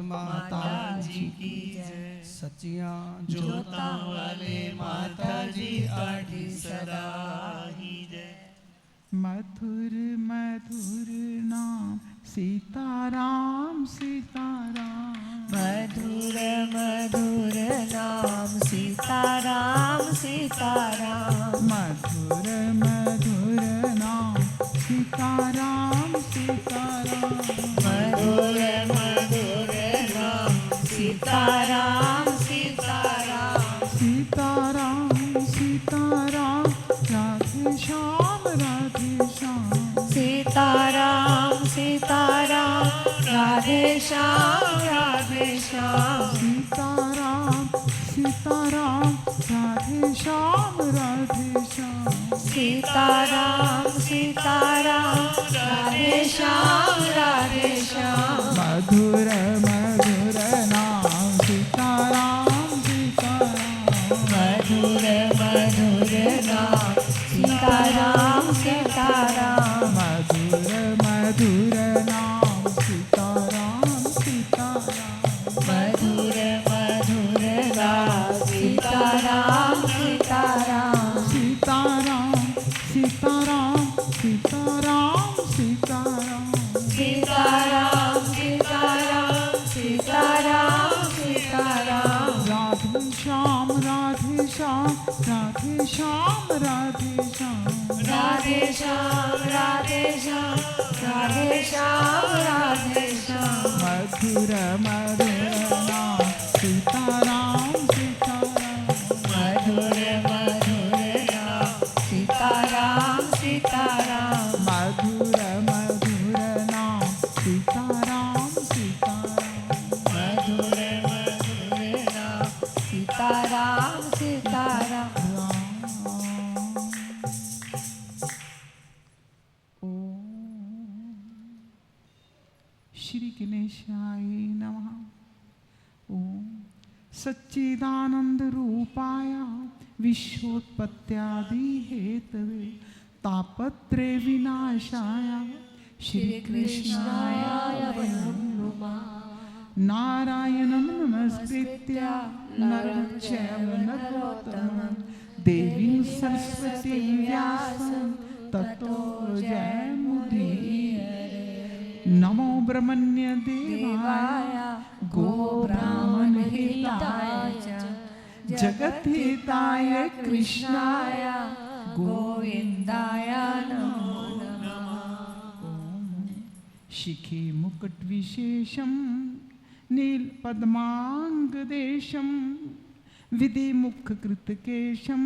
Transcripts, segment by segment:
माता जी की जय। सचिया जोता वाले माता जी आठी सदा ही जय। मधुर मधुर नाम सीताराम सीताराम। मधुर मधुर नाम सीताराम सीताराम। मधुर मधुर नाम सीताराम सीताराम। मधुर मधुर नाम सीताराम सीताराम। सीताराम सीताराम राधे श्याम राधे श्याम। सीताराम सीताराम राधे श्याम राधे श्याम। सीताराम सीताराम राधे श्याम राधे श्याम। सीताराम सीताराम राधे श्याम राधे श्याम। मधुर मधुर नाम सीताराम सीताराम। मधुर मधुर नाम सीताराम सीताराम। मधुर मधुर नाम सीताराम सीताराम। मधुर मधुर नाम सीताराम सीताराम। सीताराम सीताराम सीताराम सीताराम। सीताराम सीताराम सीताराम सीताराम। राधे श्याम राधे श्याम राधे श्याम राधे श्याम। राधे श्याम राधे श्याम राधे श्याम राधे श्याम। मधुर मधुर नाम सीताराम सीताराम। मधुर मधुर नाम सीताराम सीताराम। मधुर मधुर नाम सीताराम सीताराम। मधुर मधुर नाम सीताराम सीताराम। श्री गणेशाय नमः। ओम सच्चिदानंद रूपाय विश्वोत्पत्त्यादि हेतवे तापत्रय विनाशाय श्री कृष्णाय वयं नुमः। नारायणं नमस्कृत्य नरं चैव नरोत्तमं देवीं सरस्वतीं व्यासं ततो जयमुदीरये। नमो ब्रह्मण्य देवाय गो ब्राह्मण हिताय जगत हिताय कृष्णाय गोविंदाय नमो नमः। शिखे मुकुट विशेषम नील पद्मांगदेशम विधि मुख कृतकेशम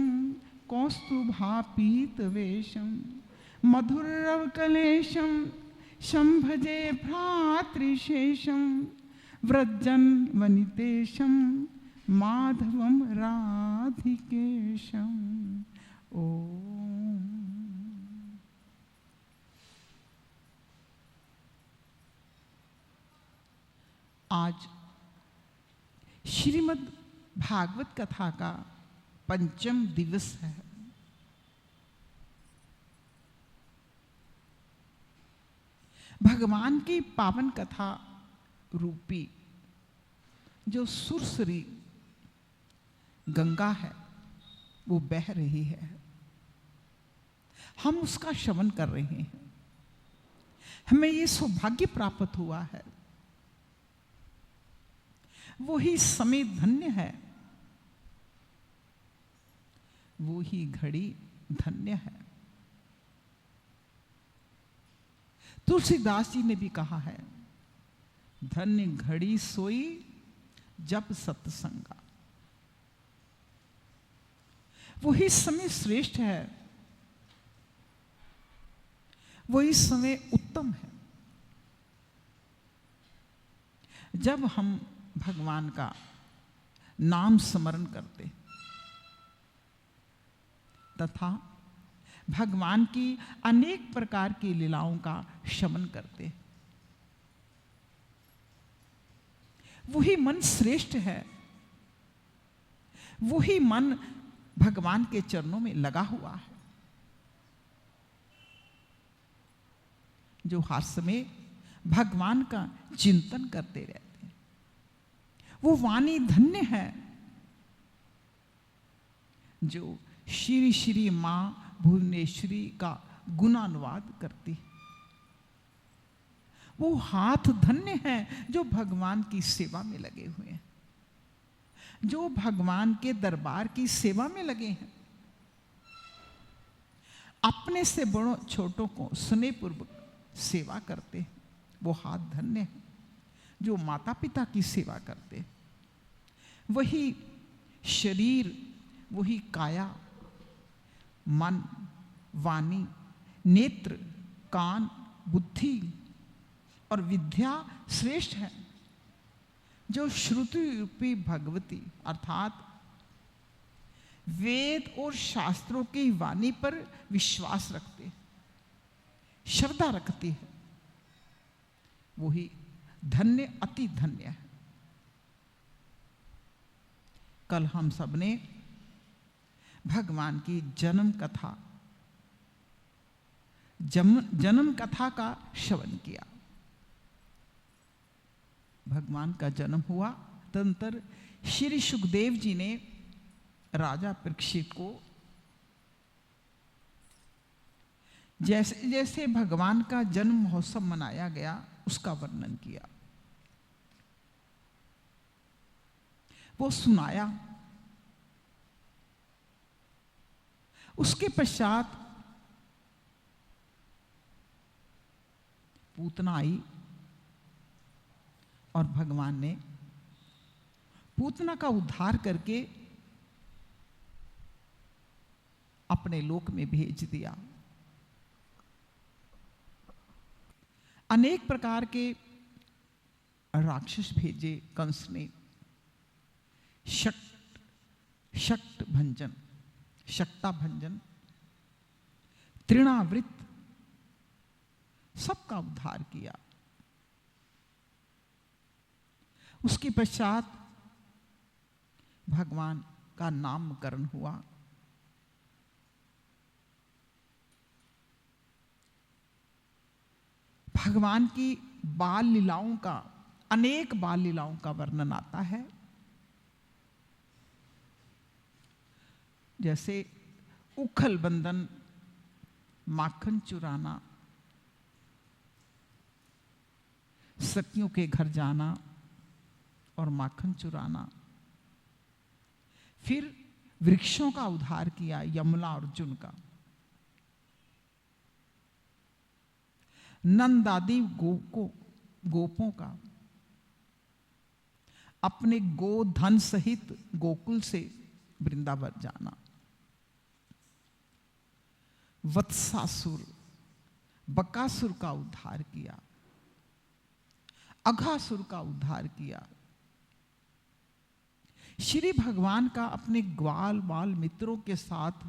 कौस्तुभापीत वेशम मधुरवकलेशम शंभजे भ्रातृशेषम व्रजन वनितेशम माधवम राधिकेशम। ओम। आज श्रीमद् भागवत कथा का पंचम दिवस है। भगवान की पावन कथा रूपी जो सुरसरी गंगा है वो बह रही है। हम उसका श्रवण कर रहे हैं। हमें ये सौभाग्य प्राप्त हुआ है। वही समय धन्य है, वो ही घड़ी धन्य है। तुलसीदास जी ने भी कहा है, धन्य घड़ी सोई जब सत्संगा। वही समय श्रेष्ठ है, वही समय उत्तम है जब हम भगवान का नाम स्मरण करते तथा भगवान की अनेक प्रकार की लीलाओं का श्रवण करते। वही मन श्रेष्ठ है, वही मन भगवान के चरणों में लगा हुआ है, जो हर समय भगवान का चिंतन करते रहते हैं। वो वाणी धन्य है जो श्री श्री मां भुवनेश्वरी का गुणानुवाद करती है। वो हाथ धन्य है जो भगवान की सेवा में लगे हुए हैं, जो भगवान के दरबार की सेवा में लगे हैं। अपने से बड़ों छोटों को स्नेहपूर्वक सेवा करते हैं। वो हाथ धन्य है जो माता पिता की सेवा करते हैं। वही शरीर, वही काया, मन, वाणी, नेत्र, कान, बुद्धि और विद्या श्रेष्ठ है जो श्रुति रूपी भगवती अर्थात वेद और शास्त्रों की वाणी पर विश्वास रखते हैं, श्रद्धा रखती है। वही धन्य, अति धन्य है। कल हम सब ने भगवान की जन्म कथा का श्रवण किया। भगवान का जन्म हुआ, तदनंतर श्री सुखदेव जी ने राजा परीक्षित को जैसे जैसे भगवान का जन्म महोत्सव मनाया गया उसका वर्णन किया, वो सुनाया। उसके पश्चात पूतना आई और भगवान ने पूतना का उद्धार करके अपने लोक में भेज दिया। अनेक प्रकार के राक्षस भेजे कंस ने, शक्त भंजन, शक्ता भंजन, तृणावृत, सबका उद्धार किया। उसके पश्चात भगवान का नामकरण हुआ। भगवान की बाल लीलाओं का, अनेक बाल लीलाओं का वर्णन आता है। जैसे उखल बंधन, माखन चुराना, सखियों के घर जाना और माखन चुराना। फिर वृक्षों का उद्धार किया, यमला और अर्जुन का। नंद आदि गोपों का अपने गोधन सहित गोकुल से वृंदावन जाना। वत्सासुर, बकासुर का उद्धार किया, अघासुर का उद्धार किया। श्री भगवान का अपने ग्वाल बाल मित्रों के साथ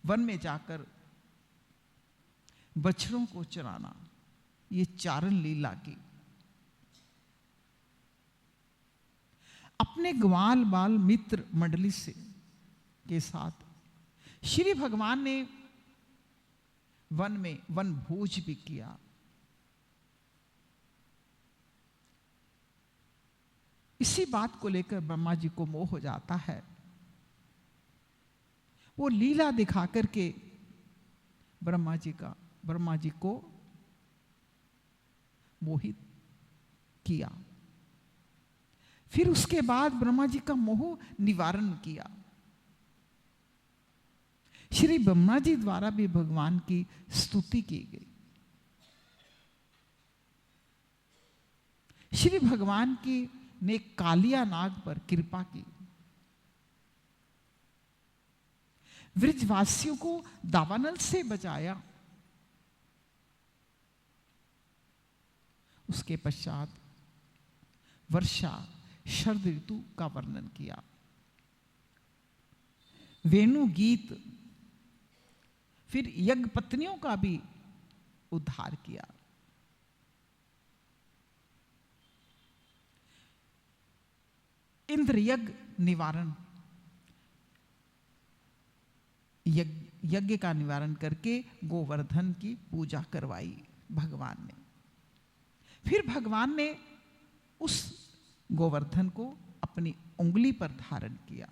वन में जाकर बछड़ों को चराना, ये चारण लीला की। अपने ग्वाल बाल मित्र मंडली से के साथ श्री भगवान ने वन में वन भोज भी किया। इसी बात को लेकर ब्रह्मा जी को मोह हो जाता है। वो लीला दिखा करके ब्रह्मा जी को मोहित किया। फिर उसके बाद ब्रह्मा जी का मोह निवारण किया। श्री ब्रह्मा जी द्वारा भी भगवान की स्तुति की गई। श्री भगवान की ने कालिया नाग पर कृपा की, वृजवासियों को दावानल से बचाया। उसके पश्चात वर्षा, शरद ऋतु का वर्णन किया। वेणु गीत, फिर यज्ञ पत्नियों का भी उद्धार किया। इंद्र यज्ञ निवारण, यज्ञ का निवारण करके गोवर्धन की पूजा करवाई भगवान ने। फिर भगवान ने उस गोवर्धन को अपनी उंगली पर धारण किया।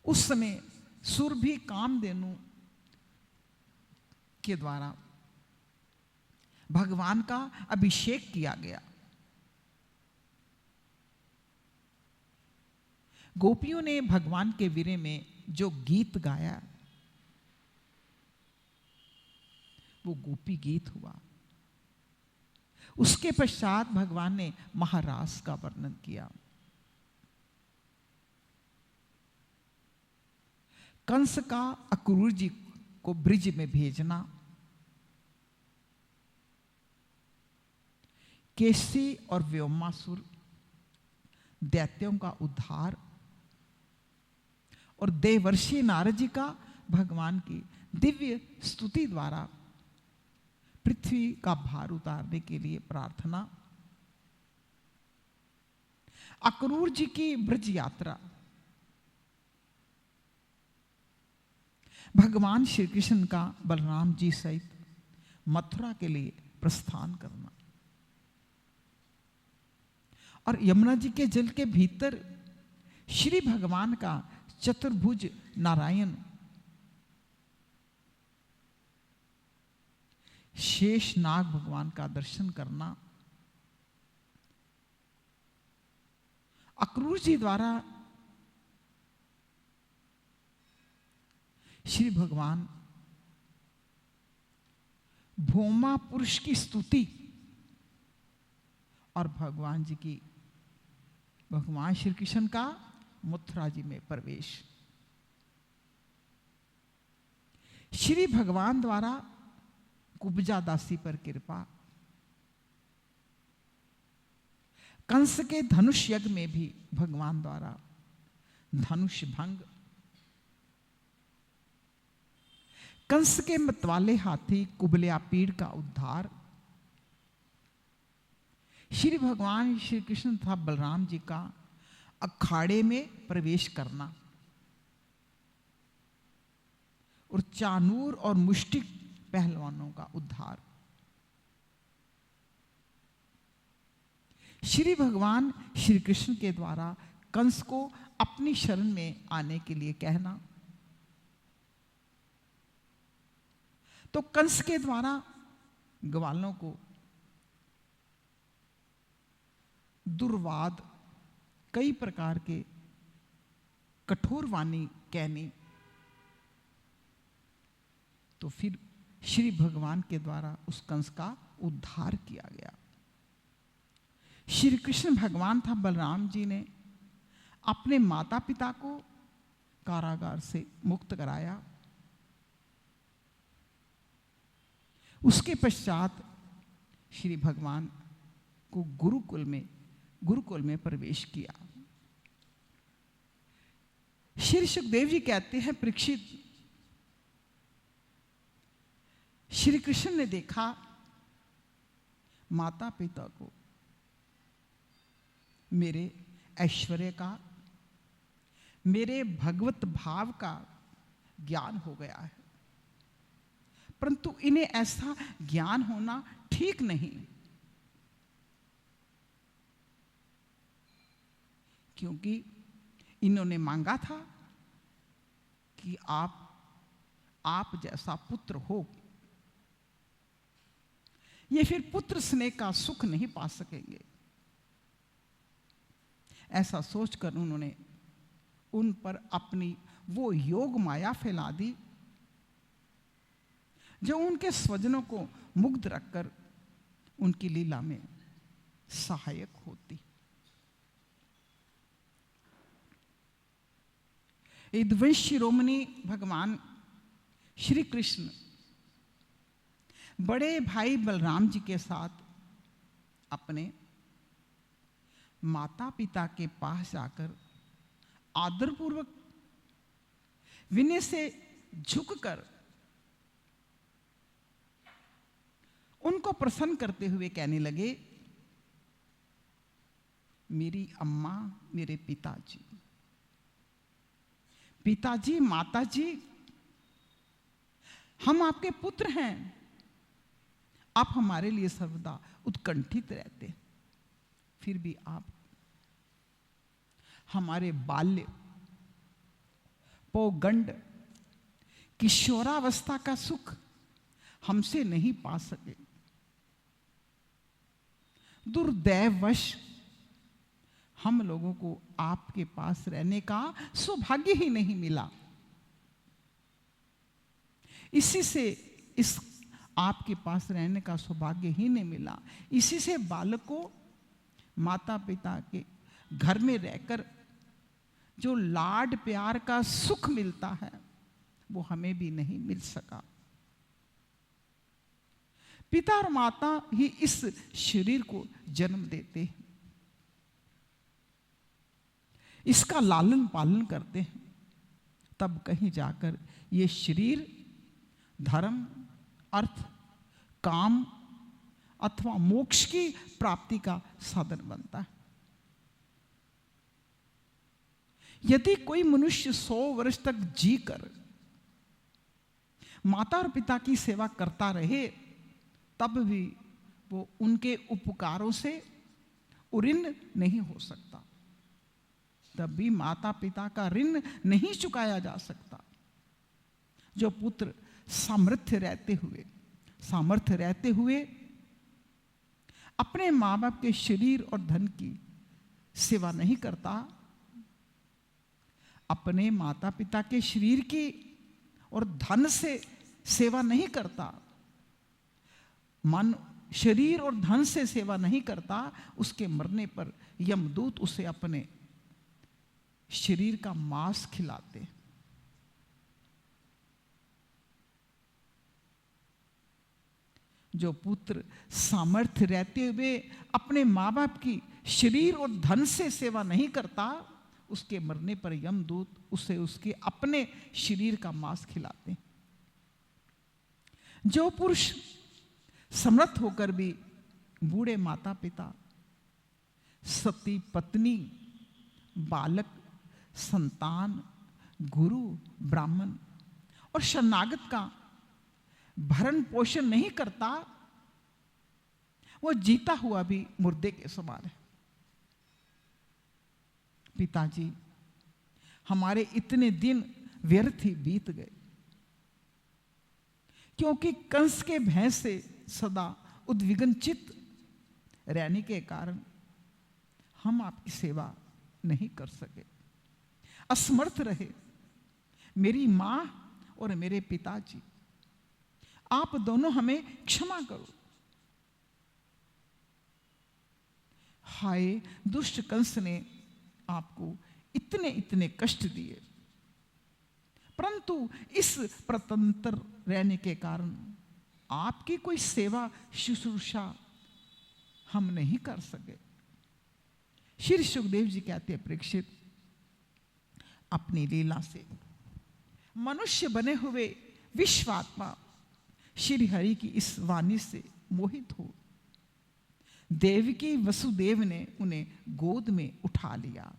उस समय सुरभि कामधेनु के द्वारा भगवान का अभिषेक किया गया। गोपियों ने भगवान के वीरे में जो गीत गाया वो गोपी गीत हुआ। उसके पश्चात भगवान ने महारास का वर्णन किया। कंस का अक्रूर जी को ब्रिज में भेजना, केसी और व्योमासुर दैत्यों का उद्धार और देवर्षि नारद जी का भगवान की दिव्य स्तुति द्वारा पृथ्वी का भार उतारने के लिए प्रार्थना, अक्रूर जी की ब्रज यात्रा, भगवान श्री कृष्ण का बलराम जी सहित मथुरा के लिए प्रस्थान करना और यमुना जी के जल के भीतर श्री भगवान का चतुर्भुज नारायण शेष नाग भगवान का दर्शन करना, अक्रूर जी द्वारा श्री भगवान भोमा पुरुष की स्तुति और भगवान जी की भगवान श्री कृष्ण का मथुरा जी में प्रवेश, श्री भगवान द्वारा कुब्जा दासी पर कृपा, कंस के धनुष यज्ञ में भी भगवान द्वारा धनुष भंग, कंस के मतवाले हाथी कुबलिया पीड़ का उद्धार, श्री भगवान श्री कृष्ण तथा बलराम जी का अखाड़े में प्रवेश करना और चानूर और मुष्टिक पहलवानों का उद्धार, श्री भगवान श्री कृष्ण के द्वारा कंस को अपनी शरण में आने के लिए कहना, तो कंस के द्वारा ग्वालों को दुर्वाद कई प्रकार के कठोर वाणी कहनी, तो फिर श्री भगवान के द्वारा उस कंस का उद्धार किया गया। श्री कृष्ण भगवान था बलराम जी ने अपने माता पिता को कारागार से मुक्त कराया। उसके पश्चात श्री भगवान को गुरुकुल में प्रवेश किया। श्री सुखदेव जी कहते हैं, परीक्षित, श्री कृष्ण ने देखा माता पिता को मेरे ऐश्वर्य का, मेरे भगवत भाव का ज्ञान हो गया है, परंतु इन्हें ऐसा ज्ञान होना ठीक नहीं, क्योंकि इन्होंने मांगा था कि आप जैसा पुत्र हो, ये फिर पुत्र स्नेह का सुख नहीं पा सकेंगे। ऐसा सोचकर उन्होंने उन पर अपनी वो योग माया फैला दी जो उनके स्वजनों को मुग्ध रखकर उनकी लीला में सहायक होती। यदुवंश शिरोमणि भगवान श्री कृष्ण बड़े भाई बलराम जी के साथ अपने माता पिता के पास जाकर आदरपूर्वक विनय से झुककर उनको प्रसन्न करते हुए कहने लगे, मेरी अम्मा, मेरे पिताजी, माताजी, हम आपके पुत्र हैं, आप हमारे लिए सर्वदा उत्कंठित रहते हैं, फिर भी आप हमारे बाल्य, पौगंड, किशोरावस्था का सुख हमसे नहीं पा सके। दुर्दैववश हम लोगों को आपके पास रहने का सौभाग्य ही नहीं मिला। इसी से इस आपके पास रहने का सौभाग्य ही नहीं मिला, इसी से बालक को माता पिता के घर में रहकर जो लाड प्यार का सुख मिलता है वो हमें भी नहीं मिल सका। पिता और माता ही इस शरीर को जन्म देते हैं, इसका लालन पालन करते हैं, तब कहीं जाकर ये शरीर धर्म, अर्थ, काम अथवा मोक्ष की प्राप्ति का साधन बनता है। यदि कोई मनुष्य 100 वर्ष तक जीकर माता और पिता की सेवा करता रहे, तब भी वो उनके उपकारों से ऋण नहीं हो सकता, तब भी माता पिता का ऋण नहीं चुकाया जा सकता। जो पुत्र सामर्थ्य रहते हुए अपने माँ बाप के शरीर और धन की सेवा नहीं करता, अपने माता पिता के शरीर की और धन से सेवा नहीं करता, मन, शरीर और धन से सेवा नहीं करता, उसके मरने पर यमदूत उसे अपने शरीर का मांस खिलाते। जो पुत्र सामर्थ्य रहते हुए अपने माँ बाप की शरीर और धन से सेवा नहीं करता, उसके मरने पर यमदूत उसे उसके अपने शरीर का मांस खिलाते। जो पुरुष समर्थ होकर भी बूढ़े माता पिता, सती पत्नी, बालक, संतान, गुरु, ब्राह्मण और शरणागत का भरण पोषण नहीं करता, वो जीता हुआ भी मुर्दे के समान है। पिताजी, हमारे इतने दिन व्यर्थ ही बीत गए, क्योंकि कंस के भय से सदा उद्विग्न चित्त रहने के कारण हम आपकी सेवा नहीं कर सके, असमर्थ रहे। मेरी मां और मेरे पिताजी, आप दोनों हमें क्षमा करो। हाय, दुष्ट कंस ने आपको इतने इतने कष्ट दिए, परंतु इस प्रतंत्र रहने के कारण आपकी कोई सेवा शुश्रूषा हम नहीं कर सके। श्री सुखदेव जी कहते हैं, परीक्षित, अपनी लीला से मनुष्य बने हुए विश्वात्मा श्री हरि की इस वाणी से मोहित हो देवकी वसुदेव ने उन्हें गोद में उठा लिया,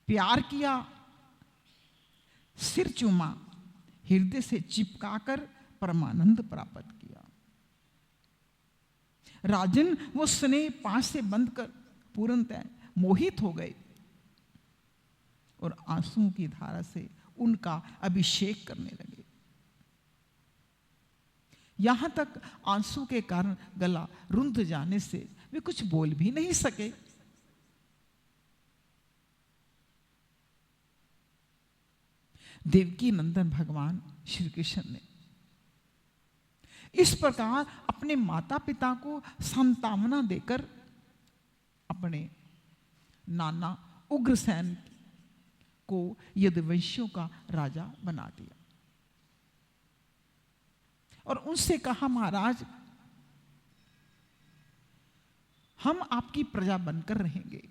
प्यार किया, सिर चूमा, हृदय से चिपकाकर परमानंद प्राप्त किया। राजन वो स्नेह पास से बंद कर पूर्णतः मोहित हो गए और आंसुओं की धारा से उनका अभिषेक करने लगे। यहां तक आंसू के कारण गला रुंध जाने से वे कुछ बोल भी नहीं सके। देवकी नंदन भगवान श्री कृष्ण ने इस प्रकार अपने माता पिता को सांत्वना देकर अपने नाना उग्रसेन को यदुवंशियों का राजा बना दिया और उनसे कहा, महाराज, हम आपकी प्रजा बनकर रहेंगे,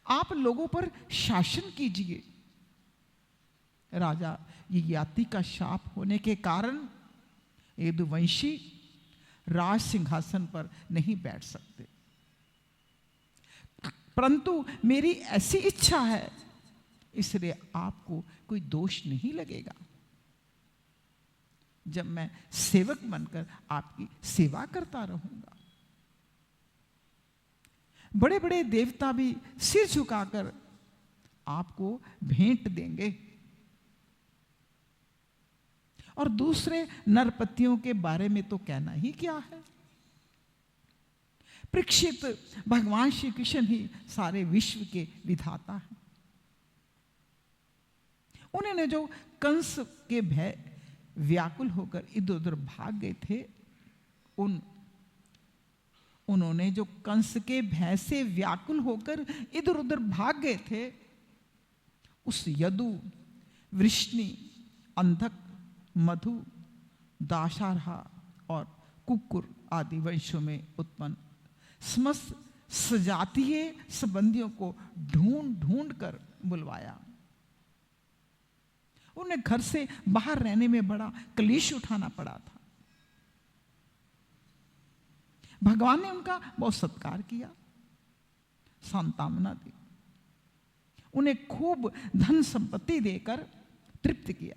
आप लोगों पर शासन कीजिए। राजा ययाति का शाप होने के कारण यदुवंशी राज सिंहासन पर नहीं बैठ सकते, परंतु मेरी ऐसी इच्छा है, इसलिए आपको कोई दोष नहीं लगेगा। जब मैं सेवक बनकर आपकी सेवा करता रहूंगा। बड़े बड़े देवता भी सिर झुकाकर आपको भेंट देंगे। और दूसरे नरपतियों के बारे में तो कहना ही क्या है। परीक्षित, भगवान श्री कृष्ण ही सारे विश्व के विधाता हैं। उन्होंने जो कंस के भय व्याकुल होकर इधर उधर भाग गए थे, उन्होंने जो कंस के भय से व्याकुल होकर इधर उधर भाग गए थे, उस यदु, वृष्णि, अंधक, मधु, दाशारहा और कुकुर आदि वंशों में उत्पन्न समस्त सजातीय संबंधियों को ढूंढ ढूंढ कर बुलवाया। उन्हें घर से बाहर रहने में बड़ा क्लेश उठाना पड़ा था। भगवान ने उनका बहुत सत्कार किया, सांत्वना दी, उन्हें खूब धन संपत्ति देकर तृप्त किया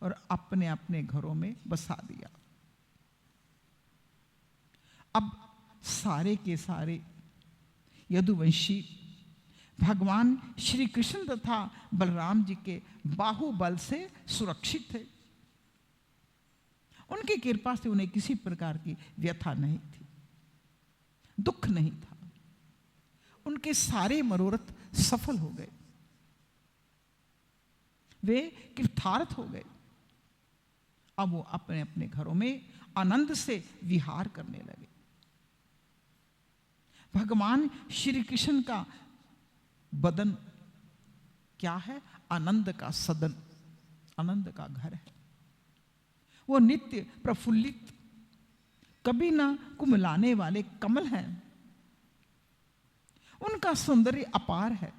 और अपने अपने घरों में बसा दिया। अब सारे के सारे यदुवंशी भगवान श्री कृष्ण तथा बलराम जी के बाहुबल से सुरक्षित थे। उनकी कृपा से उन्हें किसी प्रकार की व्यथा नहीं थी, दुख नहीं था। उनके सारे मनोरथ सफल हो गए, वे कृतार्थ हो गए। अब वो अपने अपने घरों में आनंद से विहार करने लगे। भगवान श्री कृष्ण का बदन क्या है? आनंद का सदन, आनंद का घर है। वो नित्य प्रफुल्लित, कभी ना कुमलाने वाले कमल हैं। उनका सौंदर्य अपार है।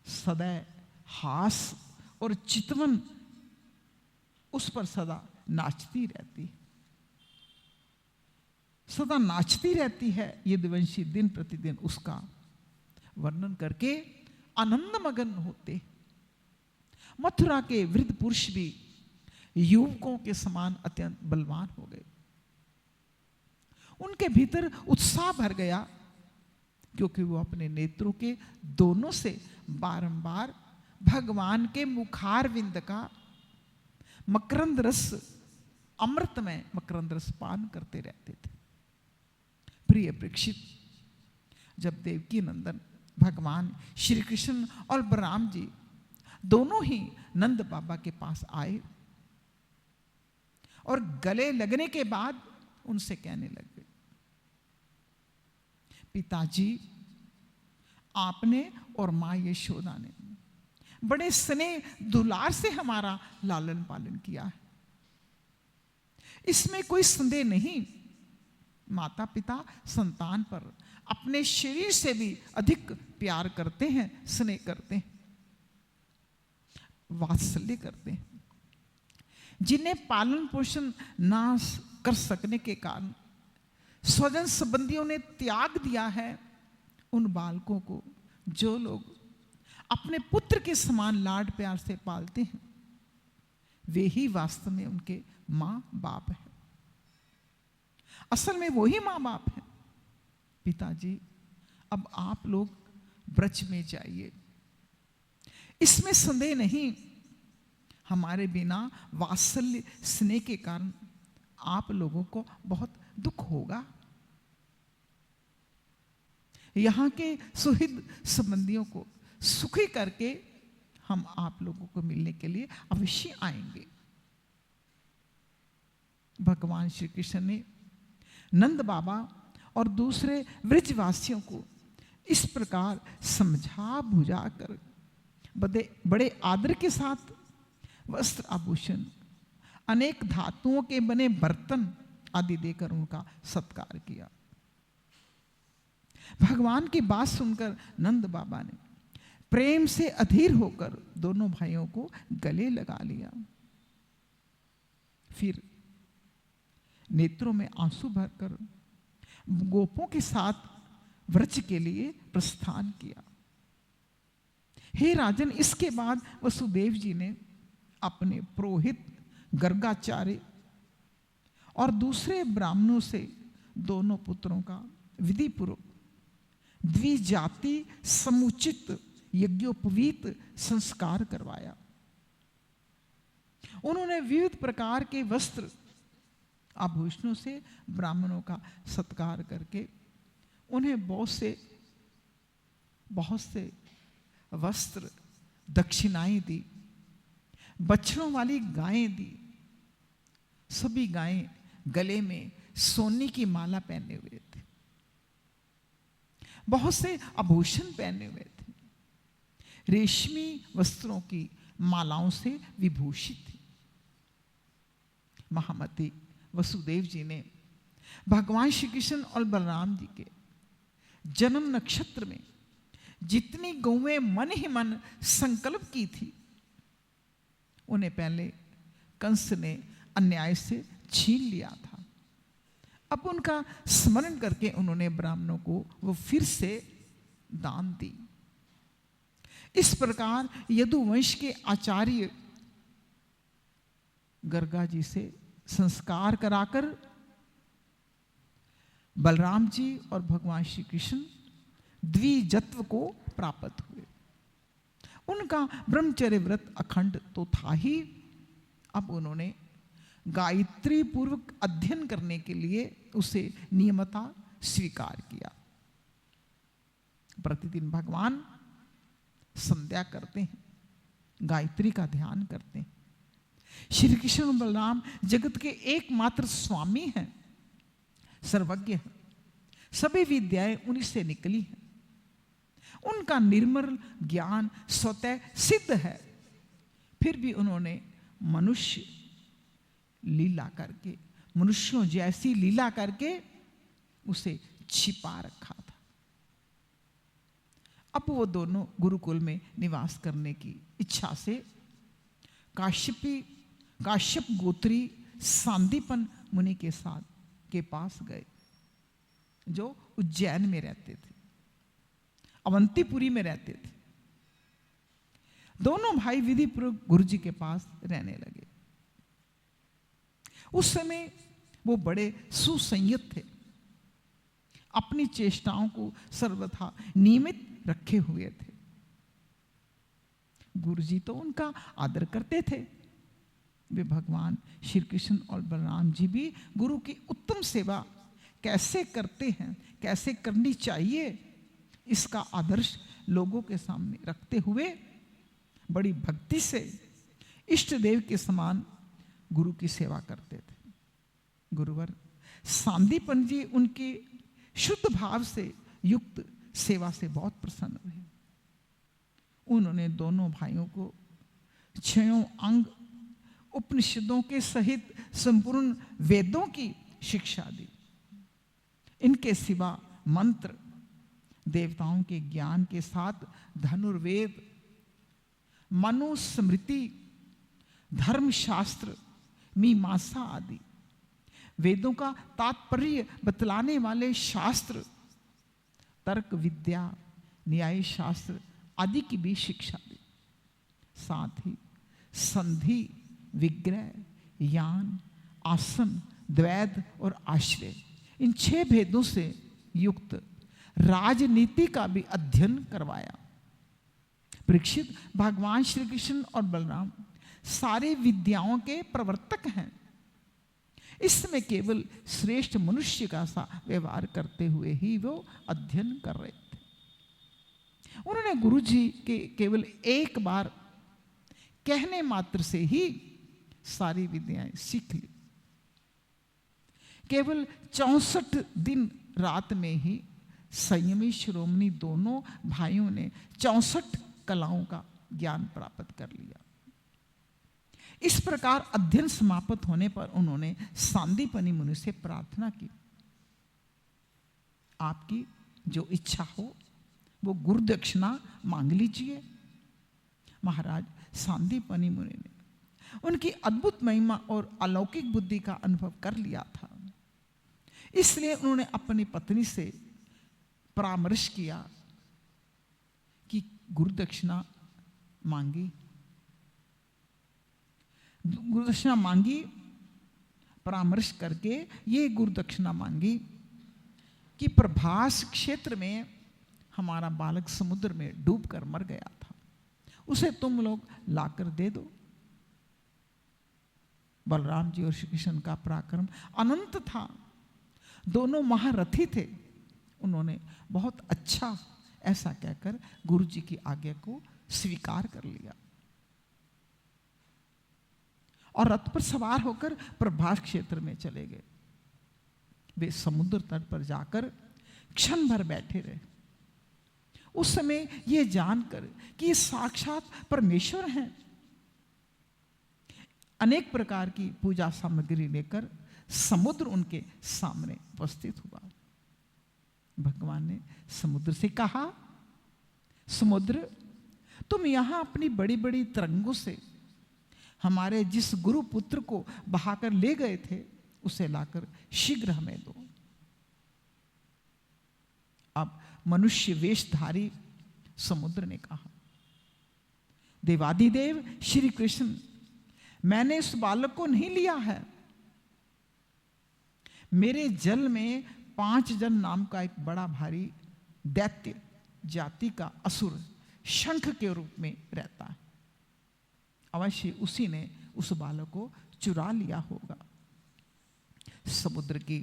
सदैव हास और चितवन उस पर सदा नाचती रहती है, सदा नाचती रहती है। यदुवंशी दिन प्रतिदिन उसका वर्णन करके आनंद मगन होते। मथुरा के वृद्ध पुरुष भी युवकों के समान अत्यंत बलवान हो गए। उनके भीतर उत्साह भर गया, क्योंकि वो अपने नेत्रों के दोनों से बारंबार भगवान के मुखारविंद का मकरंद रस, अमृतमय मकरंद रस पान करते रहते थे। प्रिय परीक्षित, जब देवकी नंदन भगवान श्री कृष्ण और बलराम जी दोनों ही नंद बाबा के पास आए और गले लगने के बाद उनसे कहने लगे, पिताजी, आपने और मां यशोदा ने बड़े स्नेह दुलार से हमारा लालन पालन किया है, इसमें कोई संदेह नहीं। माता पिता संतान पर अपने शरीर से भी अधिक प्यार करते हैं, स्नेह करते हैं, वात्सल्य करते हैं। जिन्हें पालन पोषण ना कर सकने के कारण स्वजन संबंधियों ने त्याग दिया है, उन बालकों को जो लोग अपने पुत्र के समान लाड प्यार से पालते हैं, वे ही वास्तव में उनके मां बाप हैं। असल में वही मां बाप हैं। पिताजी, अब आप लोग ब्रज में जाइए, इसमें संदेह नहीं। हमारे बिना वात्सल्य स्नेह के कारण आप लोगों को बहुत दुख होगा। यहां के सुहृद संबंधियों को सुखी करके हम आप लोगों को मिलने के लिए अवश्य आएंगे। भगवान श्री कृष्ण ने नंद बाबा और दूसरे व्रजवासियों को इस प्रकार समझा बुझा कर बड़े आदर के साथ वस्त्र आभूषण, अनेक धातुओं के बने बर्तन आदि देकर उनका सत्कार किया। भगवान की बात सुनकर नंद बाबा ने प्रेम से अधीर होकर दोनों भाइयों को गले लगा लिया। फिर नेत्रों में आंसू भरकर गोपों के साथ व्रज के लिए प्रस्थान किया। हे राजन, इसके बाद वसुदेव जी ने अपने पुरोहित गर्गाचार्य और दूसरे ब्राह्मणों से दोनों पुत्रों का विधि पूर्वक द्विजाति समुचित यज्ञोपवीत संस्कार करवाया। उन्होंने विविध प्रकार के वस्त्र आभूषणों से ब्राह्मणों का सत्कार करके उन्हें बहुत से वस्त्र दक्षिणाएं दी, बछड़ों वाली गायें दी। सभी गायें गले में सोने की माला पहने हुए थे, बहुत से आभूषण पहने हुए थे, रेशमी वस्त्रों की मालाओं से विभूषित थी। महामती वसुदेव जी ने भगवान श्री कृष्ण और बलराम जी के जन्म नक्षत्र में जितनी गौएं मन ही मन संकल्प की थी, उन्हें पहले कंस ने अन्याय से छीन लिया था। अब उनका स्मरण करके उन्होंने ब्राह्मणों को वो फिर से दान दी। इस प्रकार यदुवंश के आचार्य गर्गा जी से संस्कार कराकर बलराम जी और भगवान श्री कृष्ण द्विजत्व को प्राप्त हुए। उनका ब्रह्मचर्य व्रत अखंड तो था ही, अब उन्होंने गायत्री पूर्वक अध्ययन करने के लिए उसे नियमता स्वीकार किया। प्रतिदिन भगवान संध्या करते हैं, गायत्री का ध्यान करते हैं। श्री कृष्ण और बलराम जगत के एकमात्र स्वामी हैं, सर्वज्ञ हैं, सभी विद्याएं उन्हीं से निकली हैं। उनका निर्मल ज्ञान स्वतः सिद्ध है, फिर भी उन्होंने मनुष्य लीला करके, मनुष्यों जैसी लीला करके उसे छिपा रखा था। अब वो दोनों गुरुकुल में निवास करने की इच्छा से काश्यप गोत्री सांदीपन मुनि के पास गए, जो उज्जैन में रहते थे, अवंतीपुरी में रहते थे। दोनों भाई विधि पूर्वक गुरु जी के पास रहने लगे। उस समय वो बड़े सुसंयत थे, अपनी चेष्टाओं को सर्वथा नियमित रखे हुए थे। गुरु जी तो उनका आदर करते थे। वे भगवान श्री कृष्ण और बलराम जी भी गुरु की उत्तम सेवा कैसे करते हैं, कैसे करनी चाहिए, इसका आदर्श लोगों के सामने रखते हुए बड़ी भक्ति से इष्ट देव के समान गुरु की सेवा करते थे। गुरुवर सांदीपन जी उनके शुद्ध भाव से युक्त सेवा से बहुत प्रसन्न रहे। उन्होंने दोनों भाइयों को 6 अंग उपनिषदों के सहित संपूर्ण वेदों की शिक्षा दी। इनके सिवा मंत्र, देवताओं के ज्ञान के साथ धनुर्वेद, मनुस्मृति, धर्मशास्त्र, मीमांसा आदि वेदों का तात्पर्य बतलाने वाले शास्त्र, तर्क विद्या, न्याय शास्त्र आदि की भी शिक्षा दी। साथ ही संधि, विग्रह, यान, आसन, द्वैध और आश्रय, इन 6 भेदों से युक्त राजनीति का भी अध्ययन करवाया। परीक्षित, भगवान श्री कृष्ण और बलराम सारे विद्याओं के प्रवर्तक हैं। इस समय केवल श्रेष्ठ मनुष्य का सा व्यवहार करते हुए ही वो अध्ययन कर रहे थे। उन्होंने गुरु जी के केवल एक बार कहने मात्र से ही सारी विद्याएं सीख ली। केवल 64 दिन रात में ही संयमी शिरोमणि दोनों भाइयों ने 64 कलाओं का ज्ञान प्राप्त कर लिया। इस प्रकार अध्ययन समाप्त होने पर उन्होंने सांदीपनी मुनि से प्रार्थना की, आपकी जो इच्छा हो वो गुरु दक्षिणा मांग लीजिए। महाराज सांदीपनी मुनि ने उनकी अद्भुत महिमा और अलौकिक बुद्धि का अनुभव कर लिया था, इसलिए उन्होंने अपनी पत्नी से परामर्श किया कि गुरु दक्षिणा मांगी, गुरु दक्षिणा मांगी, परामर्श करके ये गुरु दक्षिणा मांगी कि प्रभास क्षेत्र में हमारा बालक समुद्र में डूबकर मर गया था, उसे तुम लोग लाकर दे दो। बलराम जी और श्री कृष्ण का पराक्रम अनंत था, दोनों महारथी थे। उन्होंने बहुत अच्छा ऐसा कहकर गुरु जी की आज्ञा को स्वीकार कर लिया और रथ पर सवार होकर प्रभास क्षेत्र में चले गए। वे समुद्र तट पर जाकर क्षण भर बैठे रहे। उस समय ये जानकर कि ये साक्षात परमेश्वर हैं, अनेक प्रकार की पूजा सामग्री लेकर समुद्र उनके सामने उपस्थित हुआ। भगवान ने समुद्र से कहा, समुद्र तुम यहां अपनी बड़ी बड़ी तरंगों से हमारे जिस गुरु पुत्र को बहाकर ले गए थे उसे लाकर शीघ्र हमें दो। अब मनुष्य वेशधारी समुद्र ने कहा, देवादिदेव श्री कृष्ण, मैंने इस बालक को नहीं लिया है। मेरे जल में 5 जन नाम का एक बड़ा भारी दैत्य जाति का असुर शंख के रूप में रहता है। अवश्य उसी ने उस बालक को चुरा लिया होगा। समुद्र की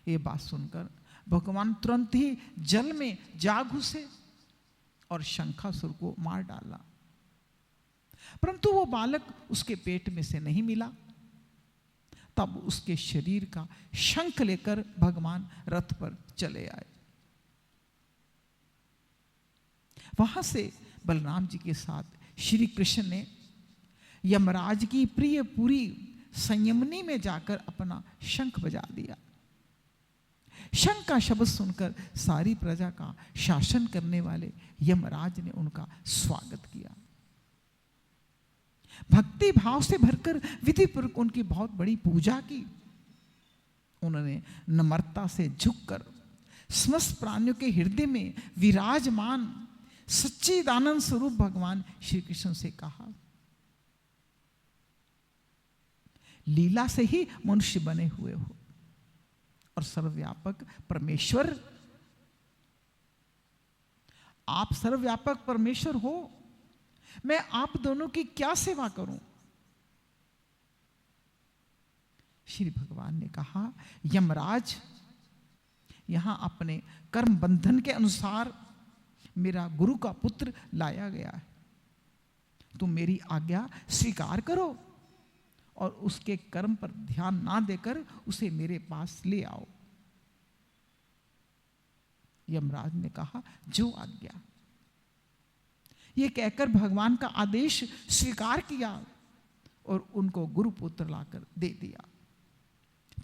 ये बात सुनकर भगवान तुरंत ही जल में जा घुसे और शंखासुर को मार डाला, परंतु वो बालक उसके पेट में से नहीं मिला। तब उसके शरीर का शंख लेकर भगवान रथ पर चले आए। वहां से बलराम जी के साथ श्री कृष्ण ने यमराज की प्रिय पुरी संयमनी में जाकर अपना शंख बजा दिया। शंख का शब्द सुनकर सारी प्रजा का शासन करने वाले यमराज ने उनका स्वागत किया। भक्ति भाव से भरकर विधिपूर्वक उनकी बहुत बड़ी पूजा की। उन्होंने नम्रता से झुककर समस्त प्राणियों के हृदय में विराजमान सच्चिदानंद स्वरूप भगवान श्री कृष्ण से कहा, लीला से ही मनुष्य बने हुए हो और सर्वव्यापक परमेश्वर, आप सर्वव्यापक परमेश्वर हो, मैं आप दोनों की क्या सेवा करूं? श्री भगवान ने कहा, यमराज, यहां अपने कर्म बंधन के अनुसार मेरा गुरु का पुत्र लाया गया है। तुम मेरी आज्ञा स्वीकार करो और उसके कर्म पर ध्यान ना देकर उसे मेरे पास ले आओ। यमराज ने कहा, जो आज्ञा। ये कहकर भगवान का आदेश स्वीकार किया और उनको गुरु पुत्र लाकर दे दिया।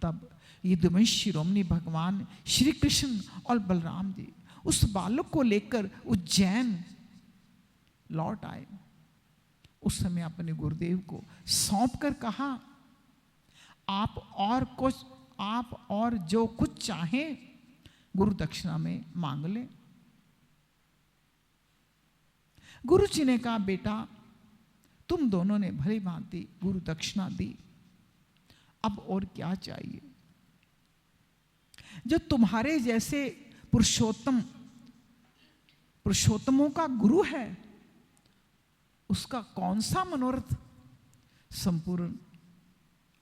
तब ये दोनों शिरोमणि भगवान श्री कृष्ण और बलराम जी उस बालक को लेकर उज्जैन लौट आए। उस समय अपने गुरुदेव को सौंप कर कहा, आप और जो कुछ चाहें गुरु दक्षिणा में मांग लें। गुरु जी ने कहा, बेटा तुम दोनों ने भली भांति गुरु दक्षिणा दी, अब और क्या चाहिए? जो तुम्हारे जैसे पुरुषोत्तमों का गुरु है, उसका कौन सा मनोरथ संपूर्ण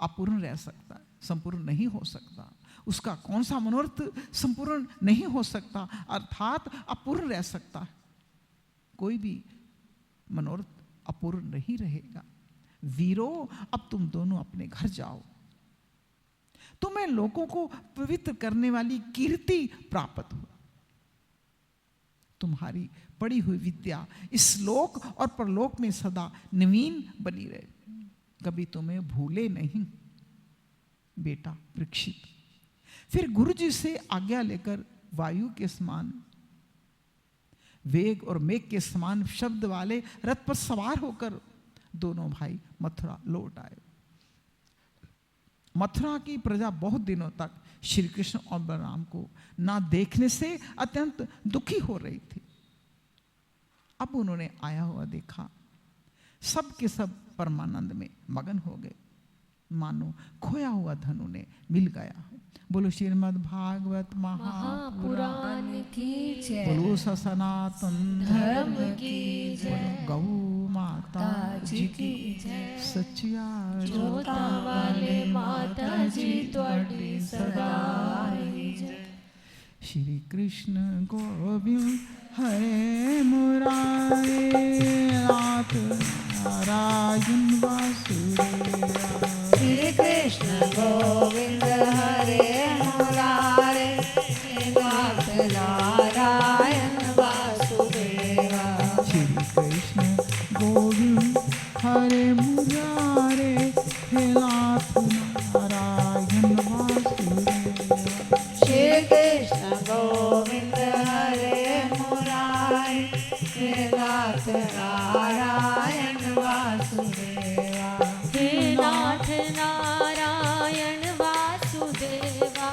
अपूर्ण रह सकता है, संपूर्ण नहीं हो सकता। उसका कौन सा मनोरथ संपूर्ण नहीं हो सकता, अर्थात अपूर्ण रह सकता है। कोई भी मनोरथ अपूर्ण नहीं रहेगा। वीरों, अब तुम दोनों अपने घर जाओ। तुम्हें लोगों को पवित्र करने वाली कीर्ति प्राप्त हो। तुम्हारी पढ़ी हुई विद्या इस लोक और परलोक में सदा नवीन बनी रहे, कभी तुम्हें भूले नहीं। बेटा परीक्षित फिर गुरु जी से आज्ञा लेकर वायु के समान वेग और मेघ के समान शब्द वाले रथ पर सवार होकर दोनों भाई मथुरा लौट आए। मथुरा की प्रजा बहुत दिनों तक श्री कृष्ण और बलराम को ना देखने से अत्यंत दुखी हो रही थी। अब उन्होंने आया हुआ देखा सब के सब परमानंद में मगन हो गए, मानो खोया हुआ धनु ने मिल गया। बोलो श्रीमद् भागवत महापुराण पुराण की जय, बोलो सनातन धर्म की जय, गौ माता जी की जय, सचिया जोता वाले माता जी त्वाडी सदा जय। श्री कृष्ण गोविंद हरे मुरारे नाथ नारायण वासुदेवा। श्री कृष्ण गोविंद हरे मुरारे नाथ नारायण वासुदेवा। श्री कृष्ण गोविंद हरे मुरारे हे नाथ नारायण वासुदेवा। श्री कृष्ण गोविंद हरे मुरारे हे नाथ नारायण वासुदेवा। हे नाथ नारायण वासुदेवा,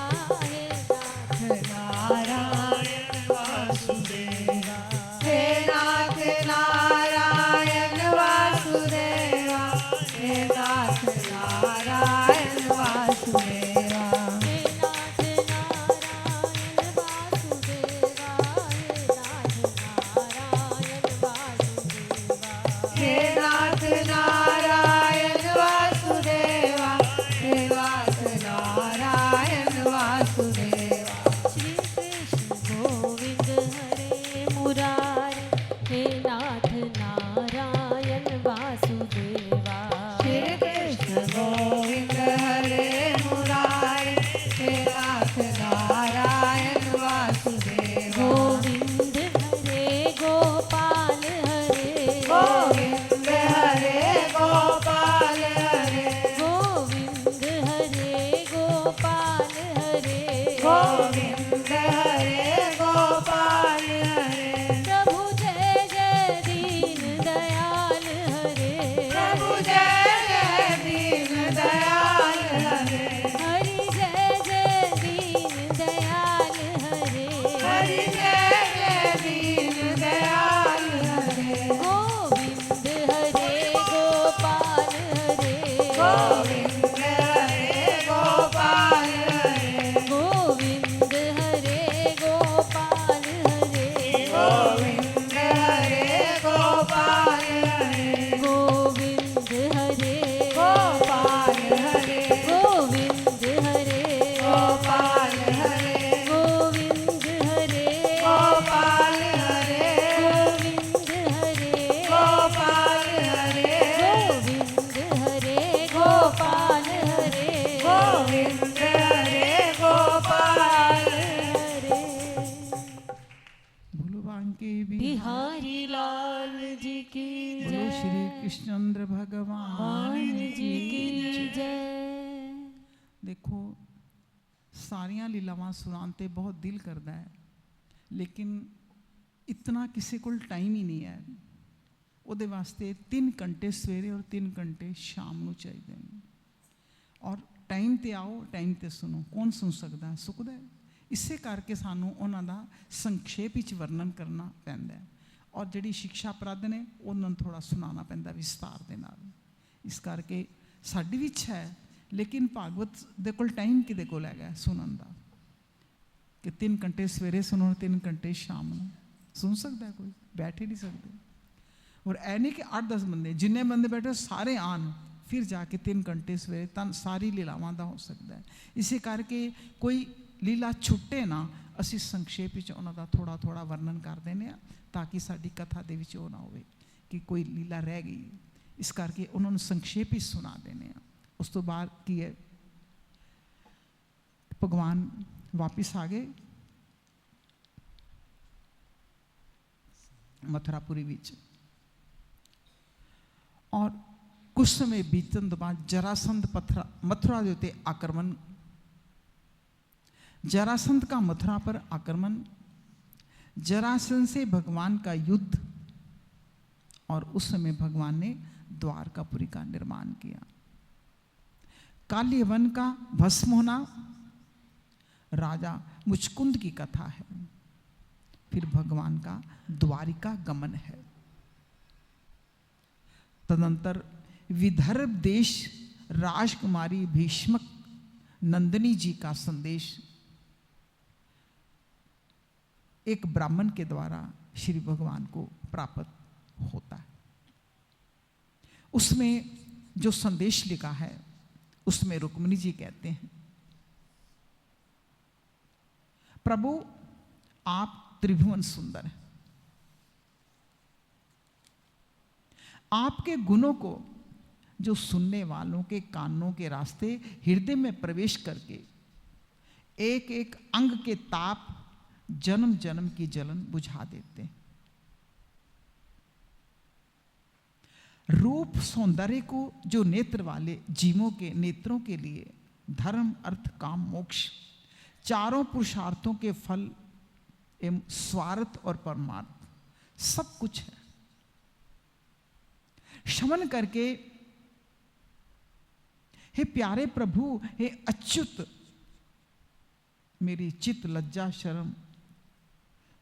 हे नाथ नारायण वासुदेवा। हे नाथ नारायण वासुदेवा। हे नाथ नारायण वासुदेवा। हे नाथ नारायण वासुदेवा, हे नाथ नारायण वासुदेवा। हे नाथ नारायण वासुदेवा। हे नाथ नारायण वासुदेवा। श्री कृष्ण गोविंद हरे मुरारे, हे नाथ नारायण वासुदेवा। श्री कृष्ण गोविंद हरे मुरारे हे नाथ नारायण वासुदेवा। गोविंद हरे गोपाल हरे, गोविंद हरे गोपाल हरे। गोविंद हरे गोपाल हरे, गोविंद हरे गोपाल हरे। प्रभु जय जय दीन दयाल हरे, प्रभु जय जय दीन दयाल हरे। हरि जय जय दीन दयाल हरे, हरि जय जय दीन दयाल हरे। गोविंद हरे गोपाल हरे, गोविंद हरे गोपाल हरे। गोविंद हरे गोपाल हरे, गोविंद हरे गोपाल हरे। गोविंद हरे गोपाल हरे। गोविंद हरे गोपाल हरे। गोविंद हरे गोपाल हरे। गोविंद हरे गोपाल हरे। गोविंद हरे गोपाल हरे, गोविंद हरे गोपाल हरे। बोलो बांके बिहारी लाल जी की बोलो जय, श्री कृष्णचंद्र भगवान हनुमान जी की जय। देखो सारियां लीलावां सुनान ते बहुत दिल करता है, लेकिन इतना किसी को टाइम ही नहीं है। ਉਹਦੇ वास्ते 3 घंटे सवेरे और 3 घंटे शाम ਨੂੰ ਚਾਹੀਦੇ ਨੇ। और टाइम ਤੇ आओ, टाइम ਤੇ सुनो। कौन सुन सकता है? सुखदा है। ਇਸੇ ਕਰਕੇ ਸਾਨੂੰ ਉਹਨਾਂ ਦਾ ਸੰਖੇਪ ਵਿੱਚ ਵਰਣਨ ਕਰਨਾ ਪੈਂਦਾ ਹੈ। ਔਰ ਜਿਹੜੀ ਸਿੱਖਿਆ ਪ੍ਰਦ ਨੇ ਉਹਨਾਂ ਨੂੰ ਥੋੜਾ ਸੁਣਾਉਣਾ ਪੈਂਦਾ ਵਿਸਤਾਰ ਦੇ ਨਾਲ। ਇਸ ਕਰਕੇ ਸਾਡੀ ਵੀ ਇੱਛਾ ਹੈ, ਲੇਕਿਨ ਭਾਗਵਤ ਦੇ ਕੋਲ ਟਾਈਮ ਕਿਹਦੇ ਕੋਲ ਹੈਗਾ ਸੁਣਨ ਦਾ? ਕਿ 3 ਘੰਟੇ ਸਵੇਰੇ ਸੁਣੋ, 3 ਘੰਟੇ ਸ਼ਾਮ ਨੂੰ ਸੁਣ ਸਕਦਾ ਹੈ ਕੋਈ? ਬੈਠ ਹੀ ਨਹੀਂ ਸਕਦੇ। और ऐ नहीं कि 8-10 बंदे, जिन्ने बंदे बैठे सारे आन, फिर जाके 3 घंटे सवेरे तन सारी लीलावां दा हो सकता है। इसे करके कोई लीला छुट्टे ना, असी संक्षेप विच उन्हां दा थोड़ा थोड़ा वर्णन कर देने आ, ताकि साडी कथा दे विच ओह ना होवे कि कोई लीला रह गई। इस करके उन्हां नूं संक्षेप ही सुना देने आ। उस तो बाद की है, भगवान वापिस आ गए मथुरापुरी विच। और कुछ समय बीतन तो बाद जरासंध मथुरा के उत्ते आक्रमण, जरासंध का मथुरा पर आक्रमण, जरासंध से भगवान का युद्ध, और उस समय भगवान ने द्वारकापुरी का निर्माण किया। काल्यवन का भस्म होना राजा मुचकुंद की कथा है। फिर भगवान का द्वारिका गमन है। तदंतर विदर्भ देश राजकुमारी भीष्मक नंदिनी जी का संदेश एक ब्राह्मण के द्वारा श्री भगवान को प्राप्त होता है। उसमें जो संदेश लिखा है उसमें रुक्मिणी जी कहते हैं, प्रभु आप त्रिभुवन सुंदर हैं, आपके गुणों को जो सुनने वालों के कानों के रास्ते हृदय में प्रवेश करके एक एक अंग के ताप जन्म जन्म की जलन बुझा देते हैं। रूप सौंदर्य को जो नेत्र वाले जीवों के नेत्रों के लिए धर्म अर्थ काम मोक्ष चारों पुरुषार्थों के फल एवं स्वार्थ और परमार्थ सब कुछ है। श्रवण करके हे प्यारे प्रभु, हे अच्युत, मेरी चित्त लज्जा शर्म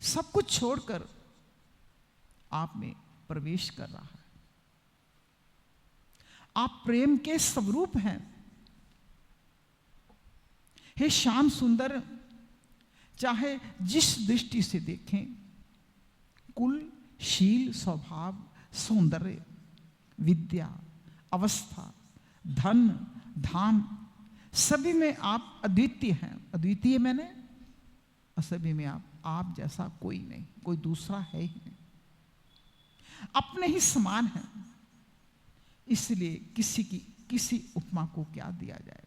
सब कुछ छोड़कर आप में प्रवेश कर रहा है। आप प्रेम के स्वरूप हैं। हे श्याम सुंदर, चाहे जिस दृष्टि से देखें, कुल शील स्वभाव सौंदर्य विद्या अवस्था धन धाम सभी में आप अद्वितीय हैं। अद्वितीय मैंने सभी में आप जैसा कोई नहीं, कोई दूसरा है ही नहीं, अपने ही समान है। इसलिए किसी उपमा को क्या दिया जाए।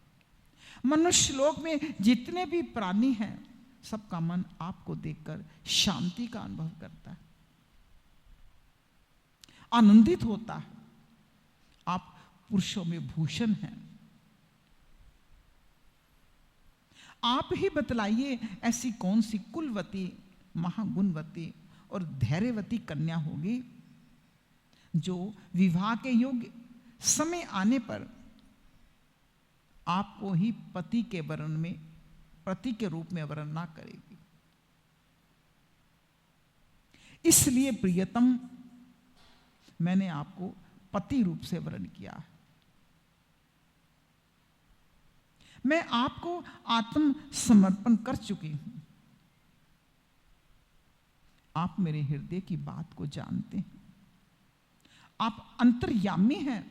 मनुष्य लोक में जितने भी प्राणी हैं सबका मन आपको देखकर शांति का अनुभव करता है, आनंदित होता है। आप पुरुषों में भूषण हैं। आप ही बतलाइए ऐसी कौन सी कुलवती महागुणवती और धैर्यवती कन्या होगी जो विवाह के योग्य समय आने पर आपको ही पति के रूप में वर्ण ना करेगी। इसलिए प्रियतम, मैंने आपको पति रूप से वर्ण किया है। मैं आपको आत्म समर्पण कर चुकी हूं। आप मेरे हृदय की बात को जानते हैं। आप अंतर्यामी हैं।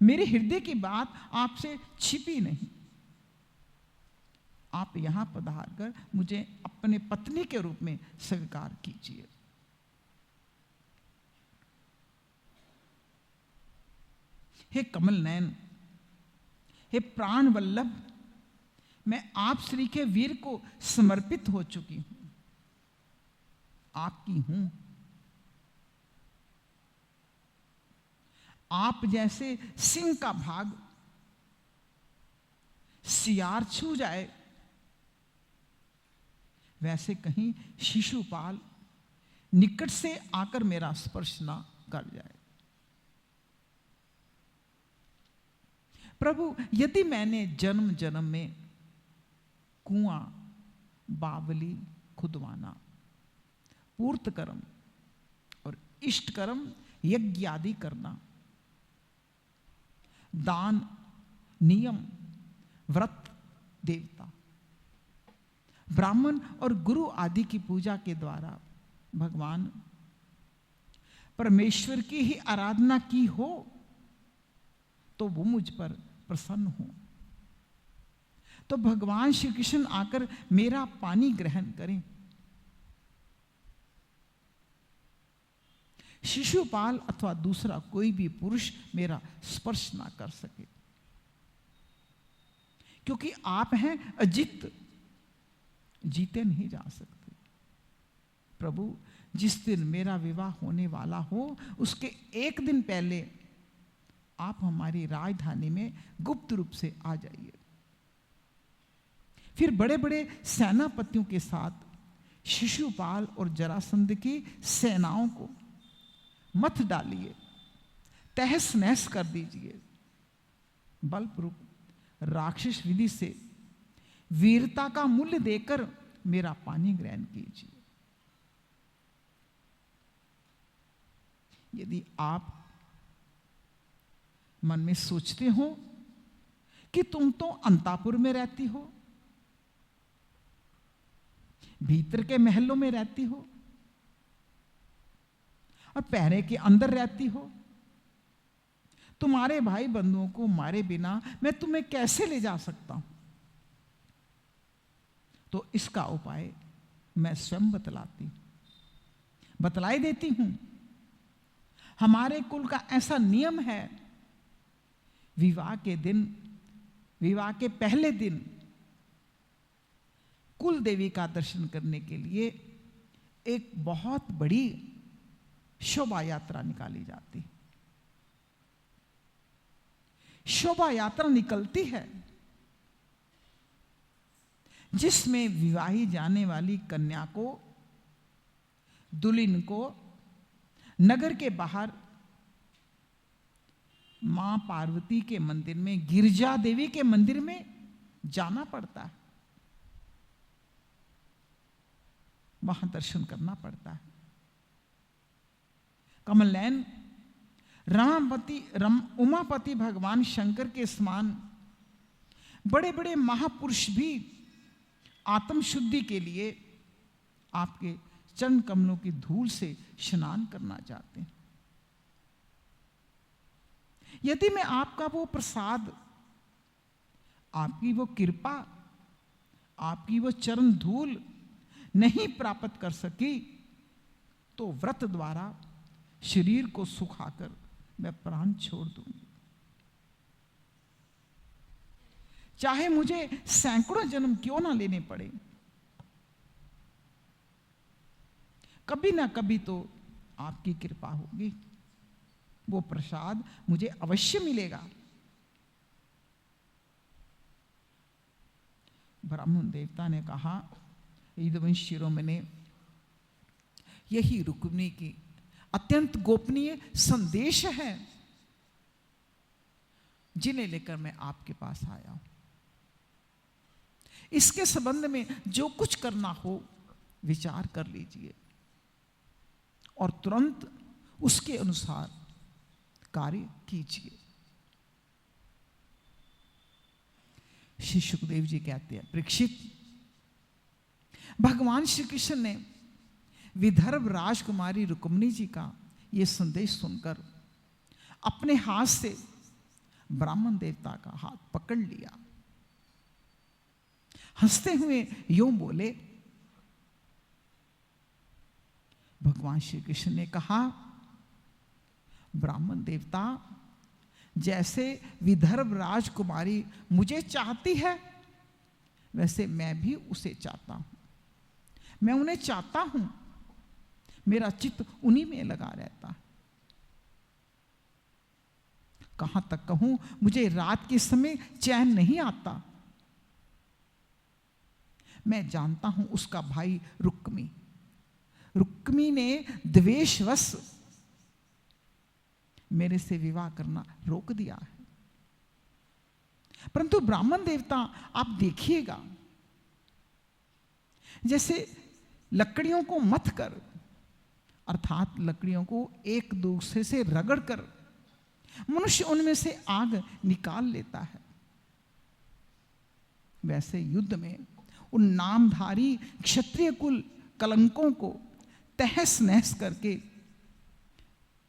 मेरे हृदय की बात आपसे छिपी नहीं। आप यहां पधार कर मुझे अपने पत्नी के रूप में स्वीकार कीजिए। हे कमल नयन, हे प्राण वल्लभ, मैं आप श्री के वीर को समर्पित हो चुकी हूं, आपकी हूं। आप जैसे सिंह का भाग सियार छू जाए, वैसे कहीं शिशुपाल निकट से आकर मेरा स्पर्श ना कर जाए। प्रभु, यदि मैंने जन्म जन्म में कुआं बावली खुदवाना, पूर्त कर्म और इष्ट कर्म यज्ञ आदि करना, दान नियम व्रत देवता ब्राह्मण और गुरु आदि की पूजा के द्वारा भगवान परमेश्वर की ही आराधना की हो तो वो मुझ पर प्रसन्न हो, तो भगवान श्री कृष्ण आकर मेरा पानी ग्रहण करें। शिशुपाल अथवा दूसरा कोई भी पुरुष मेरा स्पर्श ना कर सके, क्योंकि आप हैं अजित, जीते नहीं जा सकते। प्रभु, जिस दिन मेरा विवाह होने वाला हो उसके एक दिन पहले आप हमारी राजधानी में गुप्त रूप से आ जाइए। फिर बड़े बड़े सेनापतियों के साथ शिशुपाल और जरासंध की सेनाओं को मत डालिए, तहस नहस कर दीजिए। बलपूर्वक राक्षस विधि से वीरता का मूल्य देकर मेरा पानी ग्रहण कीजिए। यदि आप मन में सोचते हो कि तुम तो अंतापुर में रहती हो, भीतर के महलों में रहती हो और पहरे के अंदर रहती हो। तुम्हारे भाई बंधुओं को मारे बिना मैं तुम्हें कैसे ले जा सकता हूं? तो इसका उपाय मैं स्वयं बतलाई देती हूं। हमारे कुल का ऐसा नियम है, विवाह के पहले दिन कुल देवी का दर्शन करने के लिए एक बहुत बड़ी शोभा यात्रा निकाली जाती। शोभा यात्रा निकलती है जिसमें विवाही जाने वाली कन्या को, दुल्हन को नगर के बाहर मां पार्वती के मंदिर में, गिरजा देवी के मंदिर में जाना पड़ता है, वहां दर्शन करना पड़ता है। कमलनयन उमापति भगवान शंकर के समान बड़े बड़े महापुरुष भी आत्म शुद्धि के लिए आपके चरण कमलों की धूल से स्नान करना चाहते हैं। यदि मैं आपका वो प्रसाद, आपकी वो कृपा, आपकी वो चरण धूल नहीं प्राप्त कर सकी तो व्रत द्वारा शरीर को सुखाकर मैं प्राण छोड़ दूंगी। चाहे मुझे सैकड़ों जन्म क्यों ना लेने पड़े, कभी ना कभी तो आपकी कृपा होगी, वो प्रसाद मुझे अवश्य मिलेगा। ब्राह्मण देवता ने कहा, यदुवंश शिरोमणि, यही रुक्मिणी की अत्यंत गोपनीय संदेश है जिन्हें लेकर मैं आपके पास आया हूं। इसके संबंध में जो कुछ करना हो विचार कर लीजिए और तुरंत उसके अनुसार कार्य कीजिए। श्री सुखदेव जी कहते हैं, परीक्षित, भगवान श्री कृष्ण ने विदर्भ राजकुमारी रुक्मिणी जी का यह संदेश सुनकर अपने हाथ से ब्राह्मण देवता का हाथ पकड़ लिया। हंसते हुए यूं बोले, भगवान श्री कृष्ण ने कहा, ब्राह्मण देवता, जैसे विदर्भ राजकुमारी मुझे चाहती है वैसे मैं भी उसे चाहता हूं। मैं उन्हें चाहता हूं, मेरा चित्त उन्हीं में लगा रहता है। कहां तक कहूं, मुझे रात के समय चैन नहीं आता। मैं जानता हूं उसका भाई रुक्मी ने द्वेषवश मेरे से विवाह करना रोक दिया है। परंतु ब्राह्मण देवता, आप देखिएगा, जैसे लकड़ियों को मथ कर, अर्थात लकड़ियों को एक दूसरे से रगड़कर मनुष्य उनमें से आग निकाल लेता है, वैसे युद्ध में उन नामधारी क्षत्रिय कुल कलंकों को तहस नहस करके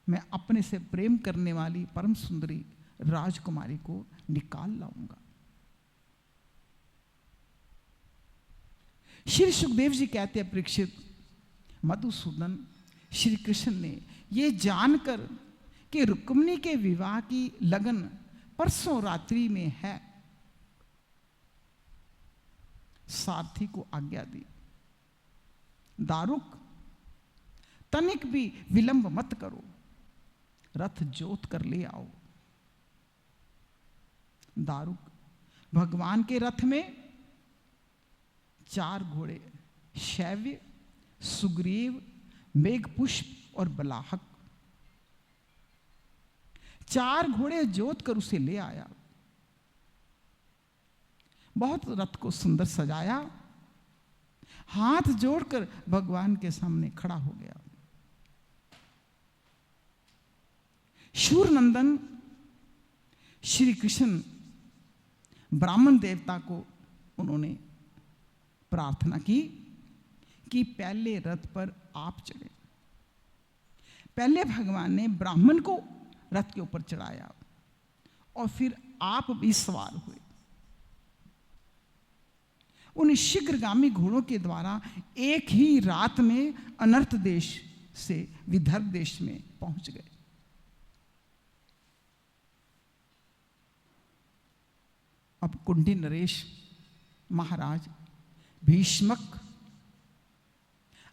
मैं अपने से प्रेम करने वाली परम सुंदरी राजकुमारी को निकाल लाऊंगा। श्री सुखदेव जी कहते हैं, परीक्षित, मधुसूदन, श्री कृष्ण ने यह जानकर कि रुक्मिणी के विवाह की लगन परसों रात्रि में है, सारथी को आज्ञा दी, दारुक, तनिक भी विलंब मत करो, रथ जोत कर ले आओ। दारुक भगवान के रथ में 4 घोड़े, शैव्य, सुग्रीव, मेघपुष्प और बलाहक, 4 घोड़े जोत कर उसे ले आया। बहुत रथ को सुंदर सजाया, हाथ जोड़कर भगवान के सामने खड़ा हो गया। शूरनंदन श्री कृष्ण ब्राह्मण देवता को उन्होंने प्रार्थना की कि पहले रथ पर आप चढ़े। पहले भगवान ने ब्राह्मण को रथ के ऊपर चढ़ाया और फिर आप भी सवार हुए। उन शीघ्रगामी घोड़ों के द्वारा एक ही रात में अनर्थ देश से विदर्भ देश में पहुंच गए। अब कुंडी नरेश महाराज भीष्मक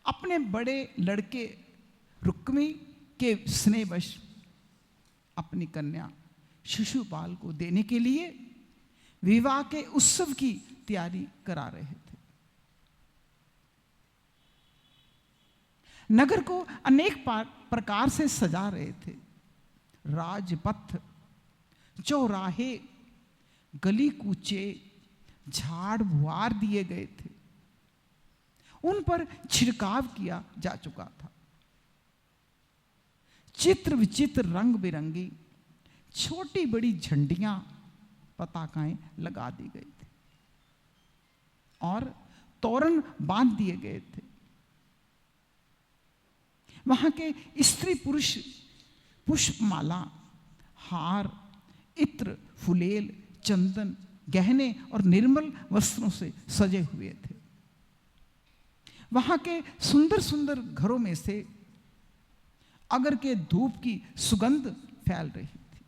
अपने बड़े लड़के रुक्मी के स्नेहवश अपनी कन्या शिशुपाल को देने के लिए विवाह के उत्सव की तैयारी करा रहे थे। नगर को अनेक प्रकार से सजा रहे थे। राजपथ, चौराहे, गली कूचे, झाड़ बुआर दिए गए थे। उन पर छिड़काव किया जा चुका था। चित्र विचित्र रंग बिरंगी छोटी बड़ी झंडियां, पताकाएं लगा दी गई थी और तोरण बांध दिए गए थे। वहां के स्त्री पुरुष पुष्पमाला, हार, इत्र, फुलेल, चंदन, गहने और निर्मल वस्त्रों से सजे हुए थे। वहां के सुंदर सुंदर घरों में से अगर के धूप की सुगंध फैल रही थी।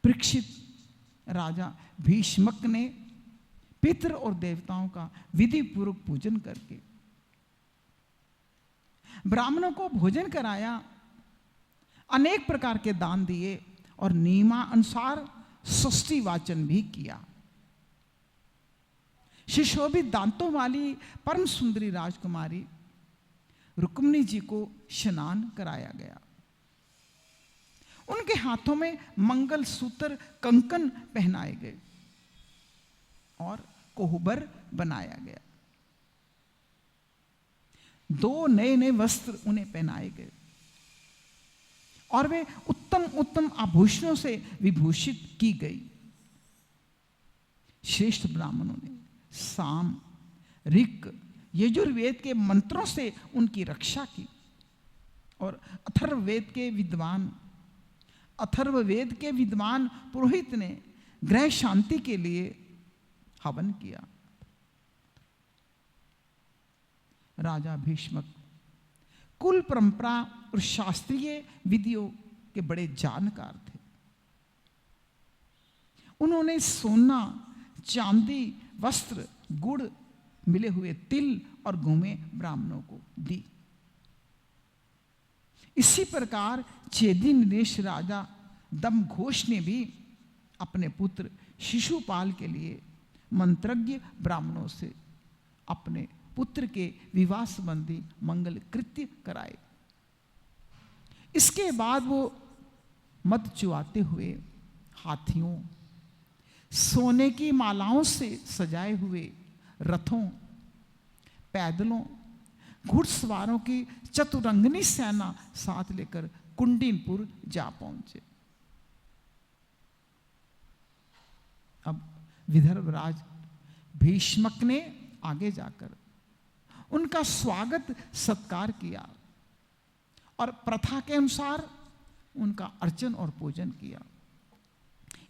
परीक्षित राजा भीष्मक ने पितृ और देवताओं का विधि पूर्वक पूजन करके ब्राह्मणों को भोजन कराया, अनेक प्रकार के दान दिए और नियमानुसार षष्ठी वाचन भी किया। सुशोभित दांतों वाली परम सुंदरी राजकुमारी रुक्मिणी जी को स्नान कराया गया। उनके हाथों में मंगल सूत्र, कंकन पहनाए गए और कोहबर बनाया गया। 2 नए नए वस्त्र उन्हें पहनाए गए और वे उत्तम उत्तम आभूषणों से विभूषित की गई। श्रेष्ठ ब्राह्मणों ने साम, ऋक, यजुर्वेद के मंत्रों से उनकी रक्षा की और अथर्ववेद के विद्वान पुरोहित ने ग्रह शांति के लिए हवन किया। राजा भीष्मक कुल परंपरा और शास्त्रीय विधियों के बड़े जानकार थे। उन्होंने सोना, चांदी, वस्त्र, गुड़, मिले हुए तिल और गौमें ब्राह्मणों को दी। इसी प्रकार चेदी नरेश राजा दमघोष ने भी अपने पुत्र शिशुपाल के लिए मंत्रज्ञ ब्राह्मणों से अपने पुत्र के विवाह संबंधी मंगल कृत्य कराए। इसके बाद वो मद चुआते हुए हाथियों, सोने की मालाओं से सजाए हुए रथों, पैदलों, घुड़सवारों की चतुरंगनी सेना साथ लेकर कुंडीनपुर जा पहुंचे। अब विदर्भराज भीष्मक ने आगे जाकर उनका स्वागत सत्कार किया और प्रथा के अनुसार उनका अर्चन और पूजन किया।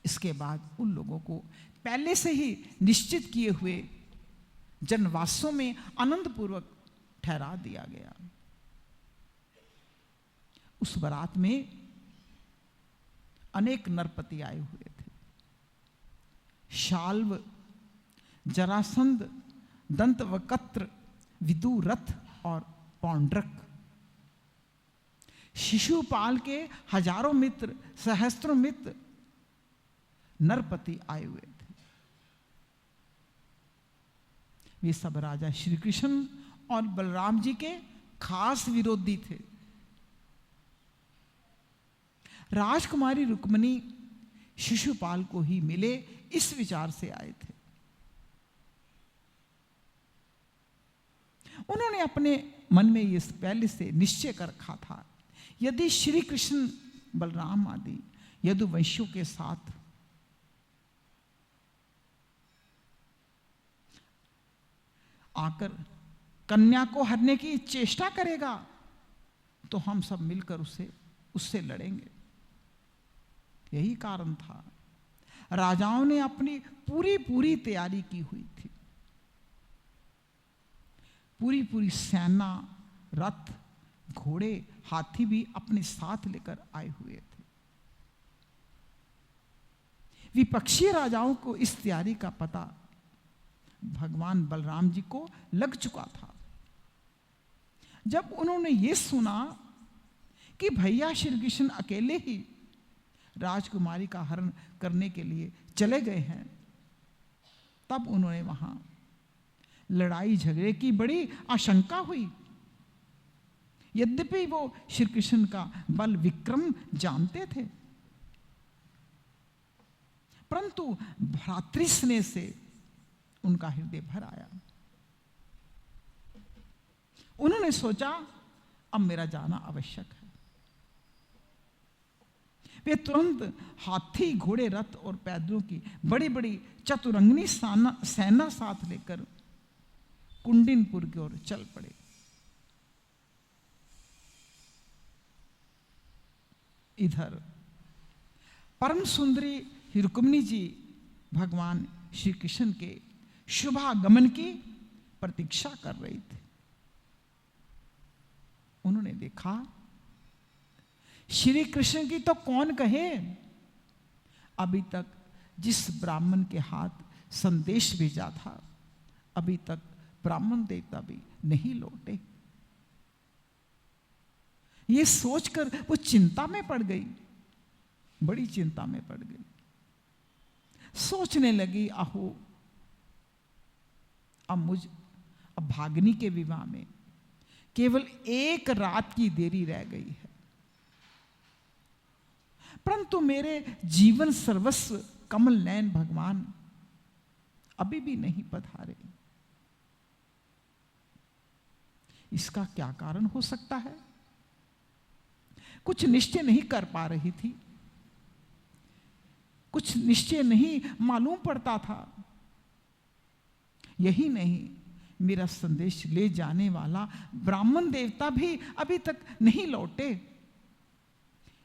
इसके बाद उन लोगों को पहले से ही निश्चित किए हुए जनवासों में आनंद पूर्वक ठहरा दिया गया। उस बारात में अनेक नरपति आए हुए थे। शाल्व, जरासंध, दंतवक्त्र, विदुरथ और पौंड्रक। शिशुपाल के हजारों मित्र, सहस्त्रों मित्र नरपति आए हुए थे। वे सब राजा श्री कृष्ण और बलराम जी के खास विरोधी थे। राजकुमारी रुक्मिणी शिशुपाल को ही मिले, इस विचार से आए थे। उन्होंने अपने मन में ये पहले से निश्चय कर रखा था, यदि श्री कृष्ण, बलराम आदि यदुवंशियों के साथ आकर कन्या को हरने की चेष्टा करेगा तो हम सब मिलकर उससे लड़ेंगे। यही कारण था, राजाओं ने अपनी पूरी तैयारी की हुई थी। पूरी सेना, रथ, घोड़े, हाथी भी अपने साथ लेकर आए हुए थे। विपक्षी राजाओं को इस तैयारी का पता भगवान बलराम जी को लग चुका था। जब उन्होंने ये सुना कि भैया श्री कृष्ण अकेले ही राजकुमारी का हरण करने के लिए चले गए हैं, तब उन्होंने वहां लड़ाई झगड़े की बड़ी आशंका हुई। यद्यपि वो श्री कृष्ण का बल विक्रम जानते थे, परंतु भ्रातृस्नेह से उनका हृदय भर आया। उन्होंने सोचा अब मेरा जाना आवश्यक है। वे तुरंत हाथी, घोड़े, रथ और पैदलों की बड़ी बड़ी चतुरंगनी सेना साथ लेकर कुंडिनपुर की ओर चल पड़े। इधर परम सुंदरी रुक्मिणी जी भगवान श्री कृष्ण के शुभागमन की प्रतीक्षा कर रही थी। उन्होंने देखा श्री कृष्ण की तो कौन कहे, अभी तक जिस ब्राह्मण के हाथ संदेश भेजा था, अभी तक ब्राह्मण देवता भी नहीं लौटे। ये सोचकर वो चिंता में पड़ गई, बड़ी चिंता में पड़ गई। सोचने लगी, आहो अब भागनी के विवाह में केवल एक रात की देरी रह गई है, परंतु मेरे जीवन सर्वस्व कमल नयन भगवान अभी भी नहीं पधारे। इसका क्या कारण हो सकता है? कुछ निश्चय नहीं कर पा रही थी, कुछ निश्चय नहीं मालूम पड़ता था। यही नहीं, मेरा संदेश ले जाने वाला ब्राह्मण देवता भी अभी तक नहीं लौटे।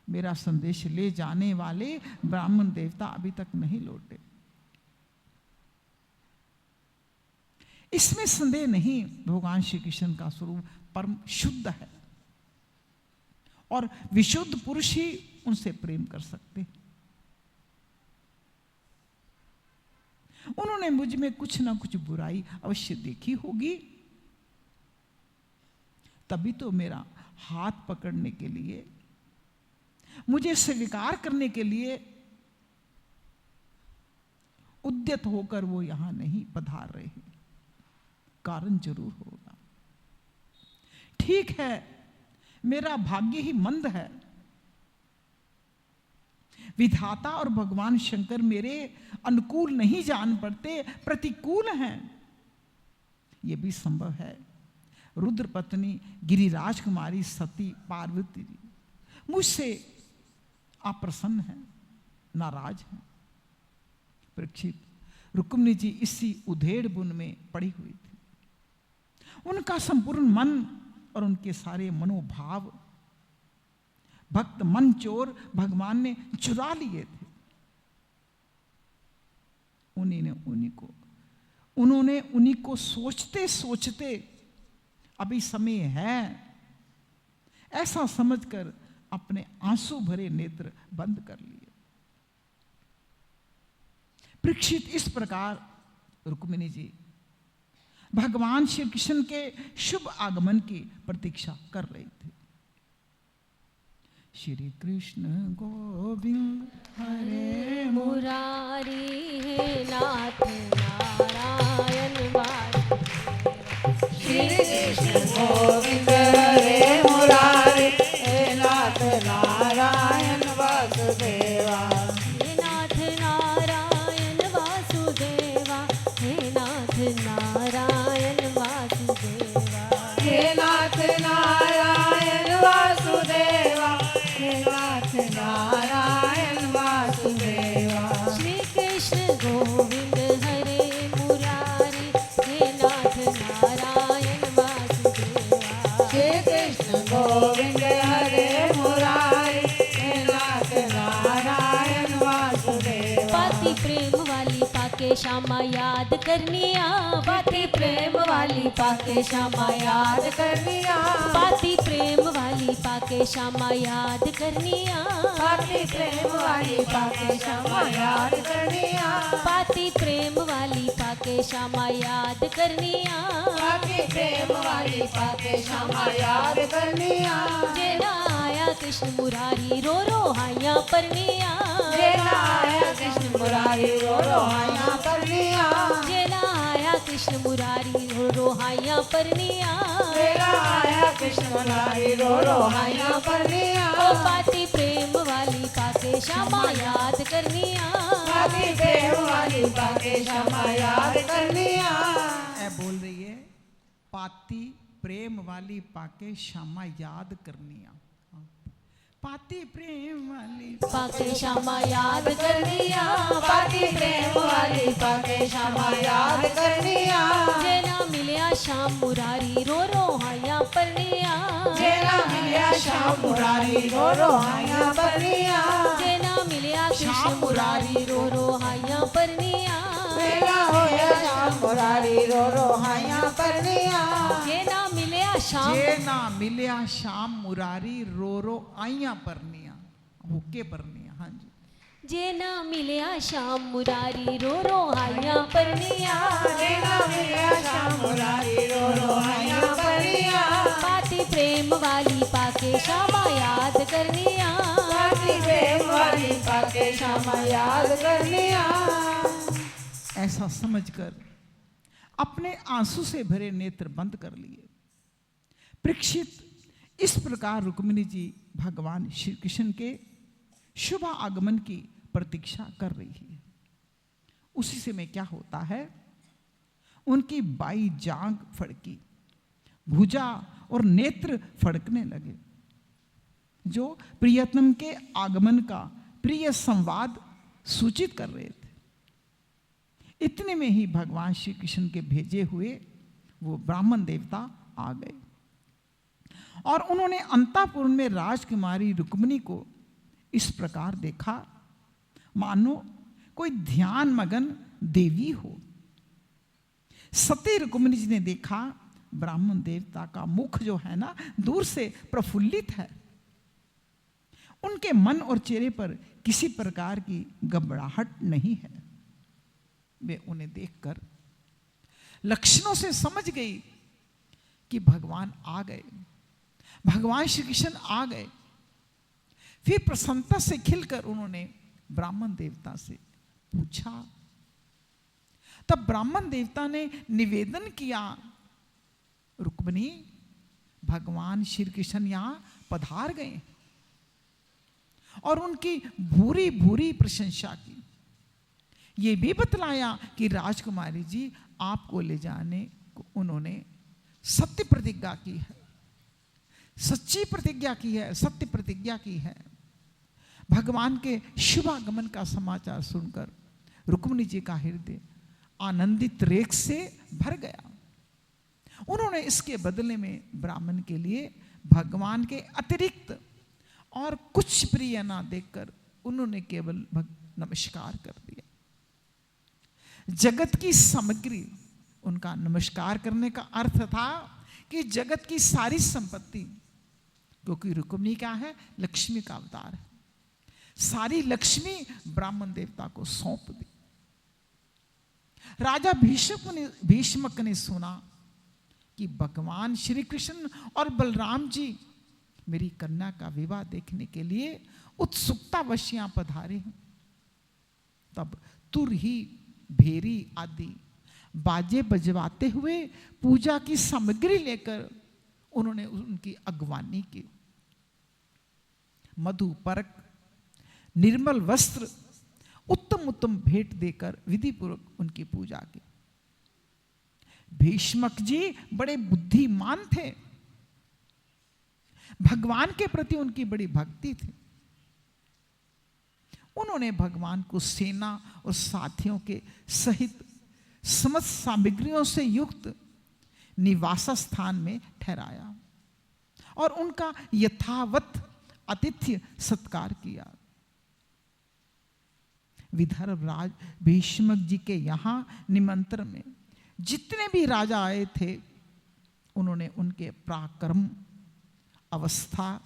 मेरा संदेश ले जाने वाले ब्राह्मण देवता अभी तक नहीं लौटे। इसमें संदेह नहीं, भगवान श्री कृष्ण का स्वरूप परम शुद्ध है और विशुद्ध पुरुष ही उनसे प्रेम कर सकते हैं। उन्होंने मुझ में कुछ ना कुछ बुराई अवश्य देखी होगी, तभी तो मेरा हाथ पकड़ने के लिए, मुझे स्वीकार करने के लिए उद्यत होकर वो यहां नहीं पधार रहे। कारण जरूर होगा। ठीक है, मेरा भाग्य ही मंद है। विधाता और भगवान शंकर मेरे अनुकूल नहीं जान पड़ते, प्रतिकूल हैं। यह भी संभव है रुद्र पत्नी गिरिराज कुमारी सती पार्वती जी मुझसे अप्रसन्न है, नाराज है। परीक्षित, रुक्मिणी जी इसी उधेड़ बुन में पड़ी हुई थी। उनका संपूर्ण मन और उनके सारे मनोभाव भक्त मन चोर भगवान ने चुरा लिए थे। उन्होंने उन्हीं को सोचते सोचते अभी समय है ऐसा समझकर अपने आंसू भरे नेत्र बंद कर लिए। परीक्षित, इस प्रकार रुक्मिणी जी भगवान श्री कृष्ण के शुभ आगमन की प्रतीक्षा कर रही थी। श्री कृष्ण गोविंद हरे मुरारी, हे नाथ नारायण वासुदेव। श्री कृष्ण गोविंद हरे मुरारी, हे नाथ नारायण वासुदेवा। हे नाथ नारायण वासुदेवा, हे नाथ नारायण वासुदेवा। हे नाथ नारायण वासुदेवा, हे नाथ नारायण पाके श्यामा याद करनिया, पाती प्रेम वाली पाके श्यामा याद करनिया, पाती प्रेम वाली पाके श्यामा याद करनिया, पाती प्रेम वाली पाके श्यामा याद करनिया, पाती प्रेम वाली पाके श्यामा याद करनिया, पाती प्रेम वाली पाके श्यामा याद करनिया, जेना आया कृष्ण मुरारी रो रो हाइया परनिया, जेना आया कृष्ण मुरारी रो रो हाइया परनिया, जेना आया कृष्ण मुरारी रो रो हाइया परनिया, जेना आया कृष्ण मुरारी रो रो हाइया परनिया, ओ पाती प्रेम वाली पाके श्यामा याद करनिया, पाती प्रेम वाली पाके श्यामा याद करनिया, ऐ बोल रही है, पाती प्रेम वाली पाके श्यामा याद करनिया। पाती प्रेम वाली पाके श्यामा याद करनिया, पाती प्रेम वाली पाके श्यामा याद करनिया, जेना मिलिया श्याम मुरारी रो रो हाइया परनिया, जेना मिलिया श्याम मुरारी रो रो हाइया परनिया, जेना मिलिया कृष्ण मुरारी रो रो हाइया परनिया, जेना होया श्याम मुरारी रो रो हाइया परनिया, जेना मिलिया श्याम जे ना मिलिया श्याम मुरारी रो रो आइया परनिया, होके परनिया। हाँ जी, जेना मिलिया श्याम मुरारी रो रो हाइया परनिया, जेना मिलिया श्याम मुरारी रो रो हाइया परनिया, पाती प्रेम वाली पाके श्यामा याद करनिया, पाती प्रेम वाली पाके श्यामा याद करनिया, ऐसा समझकर अपने आंसू से भरे नेत्र बंद कर लिए। परीक्षित इस प्रकार रुक्मिणी जी भगवान श्री कृष्ण के शुभ आगमन की प्रतीक्षा कर रही है। उसी समय क्या होता है, उनकी बाई जांग फड़की, भुजा और नेत्र फड़कने लगे, जो प्रियतम के आगमन का प्रिय संवाद सूचित कर रहे थे। इतने में ही भगवान श्री कृष्ण के भेजे हुए वो ब्राह्मण देवता आ गए और उन्होंने अंतापुर में राजकुमारी रुक्मिणी को इस प्रकार देखा मानो कोई ध्यान मगन देवी हो। सती रुक्मिणी जी ने देखा ब्राह्मण देवता का मुख जो है ना दूर से प्रफुल्लित है, उनके मन और चेहरे पर किसी प्रकार की घबराहट नहीं है। वे उन्हें देखकर लक्षणों से समझ गई कि भगवान आ गए, भगवान श्री कृष्ण आ गए। फिर प्रसन्नता से खिलकर उन्होंने ब्राह्मण देवता से पूछा। तब ब्राह्मण देवता ने निवेदन किया, रुक्मिणी भगवान श्री कृष्ण यहां पधार गए और उनकी भूरी भूरी प्रशंसा की। ये भी बतलाया कि राजकुमारी जी आपको ले जाने को उन्होंने सत्य प्रतिज्ञा की है, सच्ची प्रतिज्ञा की है, सत्य प्रतिज्ञा की है। भगवान के शुभागमन का समाचार सुनकर रुक्मिणी जी का हृदय आनंदित रेख से भर गया। उन्होंने इसके बदले में ब्राह्मण के लिए भगवान के अतिरिक्त और कुछ प्रिय ना देखकर उन्होंने केवल नमस्कार कर दिया। जगत की सामग्री, उनका नमस्कार करने का अर्थ था कि जगत की सारी संपत्ति, क्योंकि रुक्मिणी क्या है, लक्ष्मी का अवतार है, सारी लक्ष्मी ब्राह्मण देवता को सौंप दी। राजा भीष्मक ने सुना कि भगवान श्री कृष्ण और बलराम जी मेरी कन्या का विवाह देखने के लिए उत्सुकतावश यहां पधारे हैं। तब तुर ही भेरी आदि बाजे बजवाते हुए पूजा की सामग्री लेकर उन्होंने उनकी अगवानी की। मधु परक, निर्मल वस्त्र, उत्तम उत्तम भेंट देकर विधि पूर्वक उनकी पूजा की। भीष्मक जी बड़े बुद्धिमान थे, भगवान के प्रति उनकी बड़ी भक्ति थी। उन्होंने भगवान को सेना और साथियों के सहित समस्त सामग्रियों से युक्त निवास स्थान में ठहराया और उनका यथावत आतिथ्य सत्कार किया। विदर्भ राज भीष्मक जी के यहाँ निमंत्रण में जितने भी राजा आए थे, उन्होंने उनके पराक्रम, अवस्था,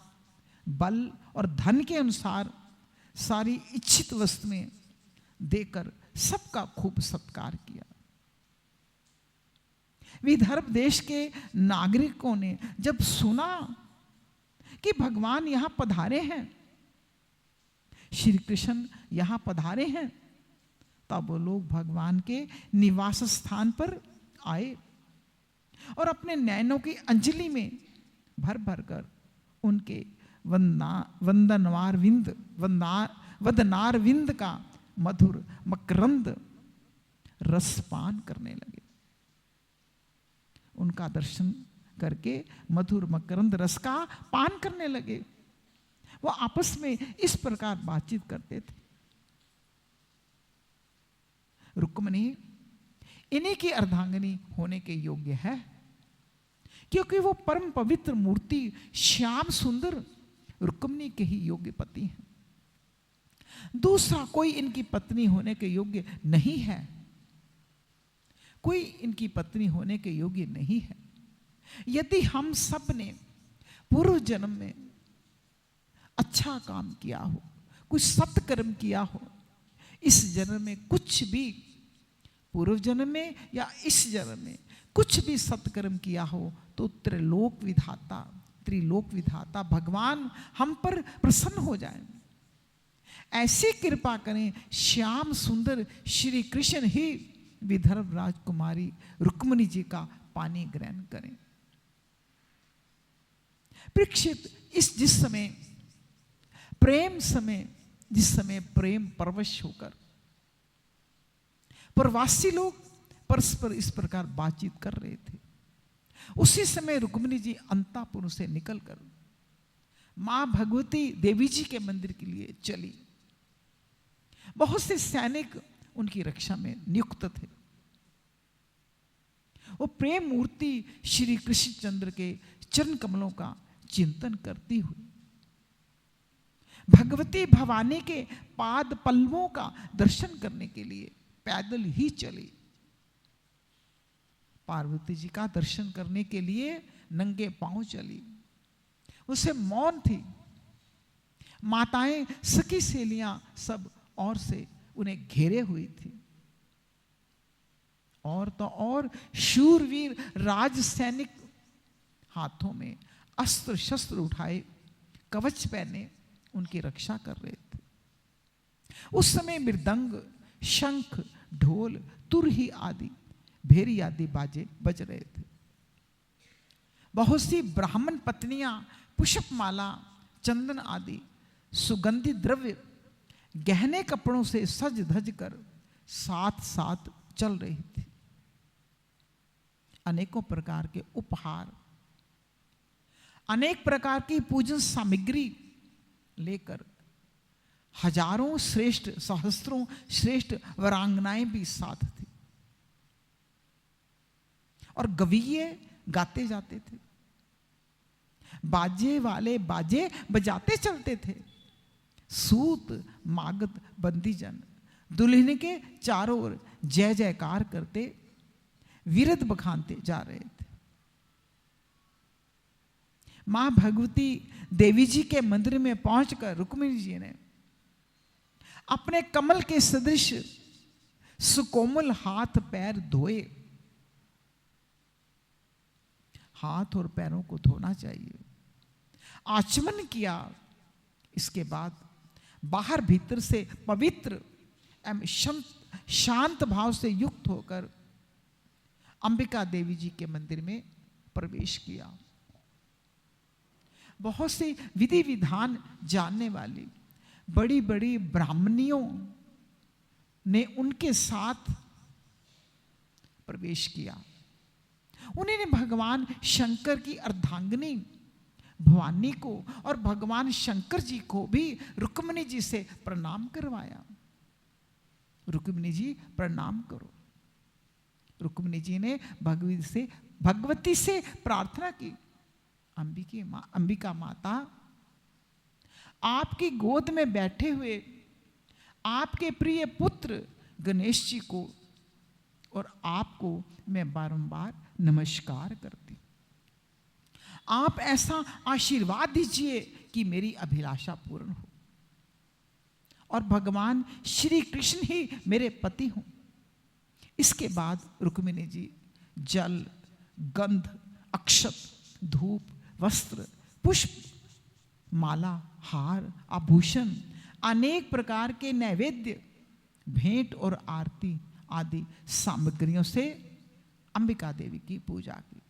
बल और धन के अनुसार सारी इच्छित वस्तुएं देकर सबका खूब सत्कार किया। विदर्भ देश के नागरिकों ने जब सुना कि भगवान यहां पधारे हैं, श्री कृष्ण यहां पधारे हैं, तब वो लोग भगवान के निवास स्थान पर आए और अपने नैनों की अंजलि में भर भर कर उनके वदनार विंद का मधुर मकरंद रसपान करने लगे। उनका दर्शन करके मधुर मकरंद रस का पान करने लगे। वो आपस में इस प्रकार बातचीत करते थे। रुक्मिणी इन्हीं की अर्धांगिनी होने के योग्य है, क्योंकि वो परम पवित्र मूर्ति श्याम सुंदर रुक्मिणी के ही योग्य पति हैं। दूसरा कोई इनकी पत्नी होने के योग्य नहीं है, कोई इनकी पत्नी होने के योग्य नहीं है। यदि हम सब ने पूर्व जन्म में अच्छा काम किया हो, कुछ सत्कर्म किया हो, इस जन्म में कुछ भी, पूर्व जन्म में या इस जन्म में कुछ भी सत्कर्म किया हो, तो त्रिलोक विधाता भगवान हम पर प्रसन्न हो जाए। ऐसी कृपा करें, श्याम सुंदर श्री कृष्ण ही विदर्भ राजकुमारी रुक्मिणी जी का पानी ग्रहण करें। परीक्षित जिस समय प्रेम परवश होकर प्रवासी लोग परस्पर इस प्रकार बातचीत कर रहे थे, उसी समय रुक्मिणी जी अंतापुर से निकलकर मां भगवती देवी जी के मंदिर के लिए चली। बहुत से सैनिक उनकी रक्षा में नियुक्त थे। वो प्रेम मूर्ति श्री कृष्णचंद्र के चरण कमलों का चिंतन करती हुई भगवती भवानी के पाद पल्लवों का दर्शन करने के लिए पैदल ही चली। पार्वती जी का दर्शन करने के लिए नंगे पांव चली। उसे मौन थी। माताएं, सखी सहेलियां सब और से उन्हें घेरे हुई थी। और तो और शूरवीर राज सैनिक हाथों में अस्त्र शस्त्र उठाए, कवच पहने उनकी रक्षा कर रहे थे। उस समय मृदंग, शंख, ढोल, तुरही आदि भेरी आदि बाजे बज रहे थे। बहुत सी ब्राह्मण पत्नियां पुष्पमाला, चंदन आदि सुगंधित द्रव्य, गहने कपड़ों से सज धज कर साथ साथ चल रही थी। अनेकों प्रकार के उपहार, अनेक प्रकार की पूजन सामग्री लेकर हजारों श्रेष्ठ, सहस्त्रों श्रेष्ठ वरांगनाएं भी साथ थी। और गवीये गाते जाते थे। बाजे वाले बाजे बजाते चलते थे। सूत, मागध, बंदीजन दुल्हन के चारों ओर जय जयकार करते विरद बखानते जा रहे थे। मां भगवती देवी जी के मंदिर में पहुंचकर रुक्मिणी जी ने अपने कमल के सदृश सुकोमल हाथ पैर धोए। हाथ और पैरों को धोना चाहिए। आचमन किया। इसके बाद बाहर भीतर से पवित्र एवं शांत भाव से युक्त होकर अंबिका देवी जी के मंदिर में प्रवेश किया। बहुत से विधि विधान जानने वाली बड़ी बड़ी ब्राह्मणियों ने उनके साथ प्रवेश किया। उन्होंने भगवान शंकर की अर्धांगिनी भवानी को और भगवान शंकर जी को भी रुक्मिणी जी से प्रणाम करवाया। रुक्मिणी जी प्रणाम करो। रुक्मिणी जी ने भगवती से प्रार्थना की, अंबिका माता, आपकी गोद में बैठे हुए आपके प्रिय पुत्र गणेश जी को और आपको मैं बारंबार नमस्कार करती। आप ऐसा आशीर्वाद दीजिए कि मेरी अभिलाषा पूर्ण हो और भगवान श्री कृष्ण ही मेरे पति हों। इसके बाद रुक्मिणी जी जल, गंध, अक्षत, धूप, वस्त्र, पुष्प, माला, हार, आभूषण, अनेक प्रकार के नैवेद्य, भेंट और आरती आदि सामग्रियों से अंबिका देवी की पूजा की।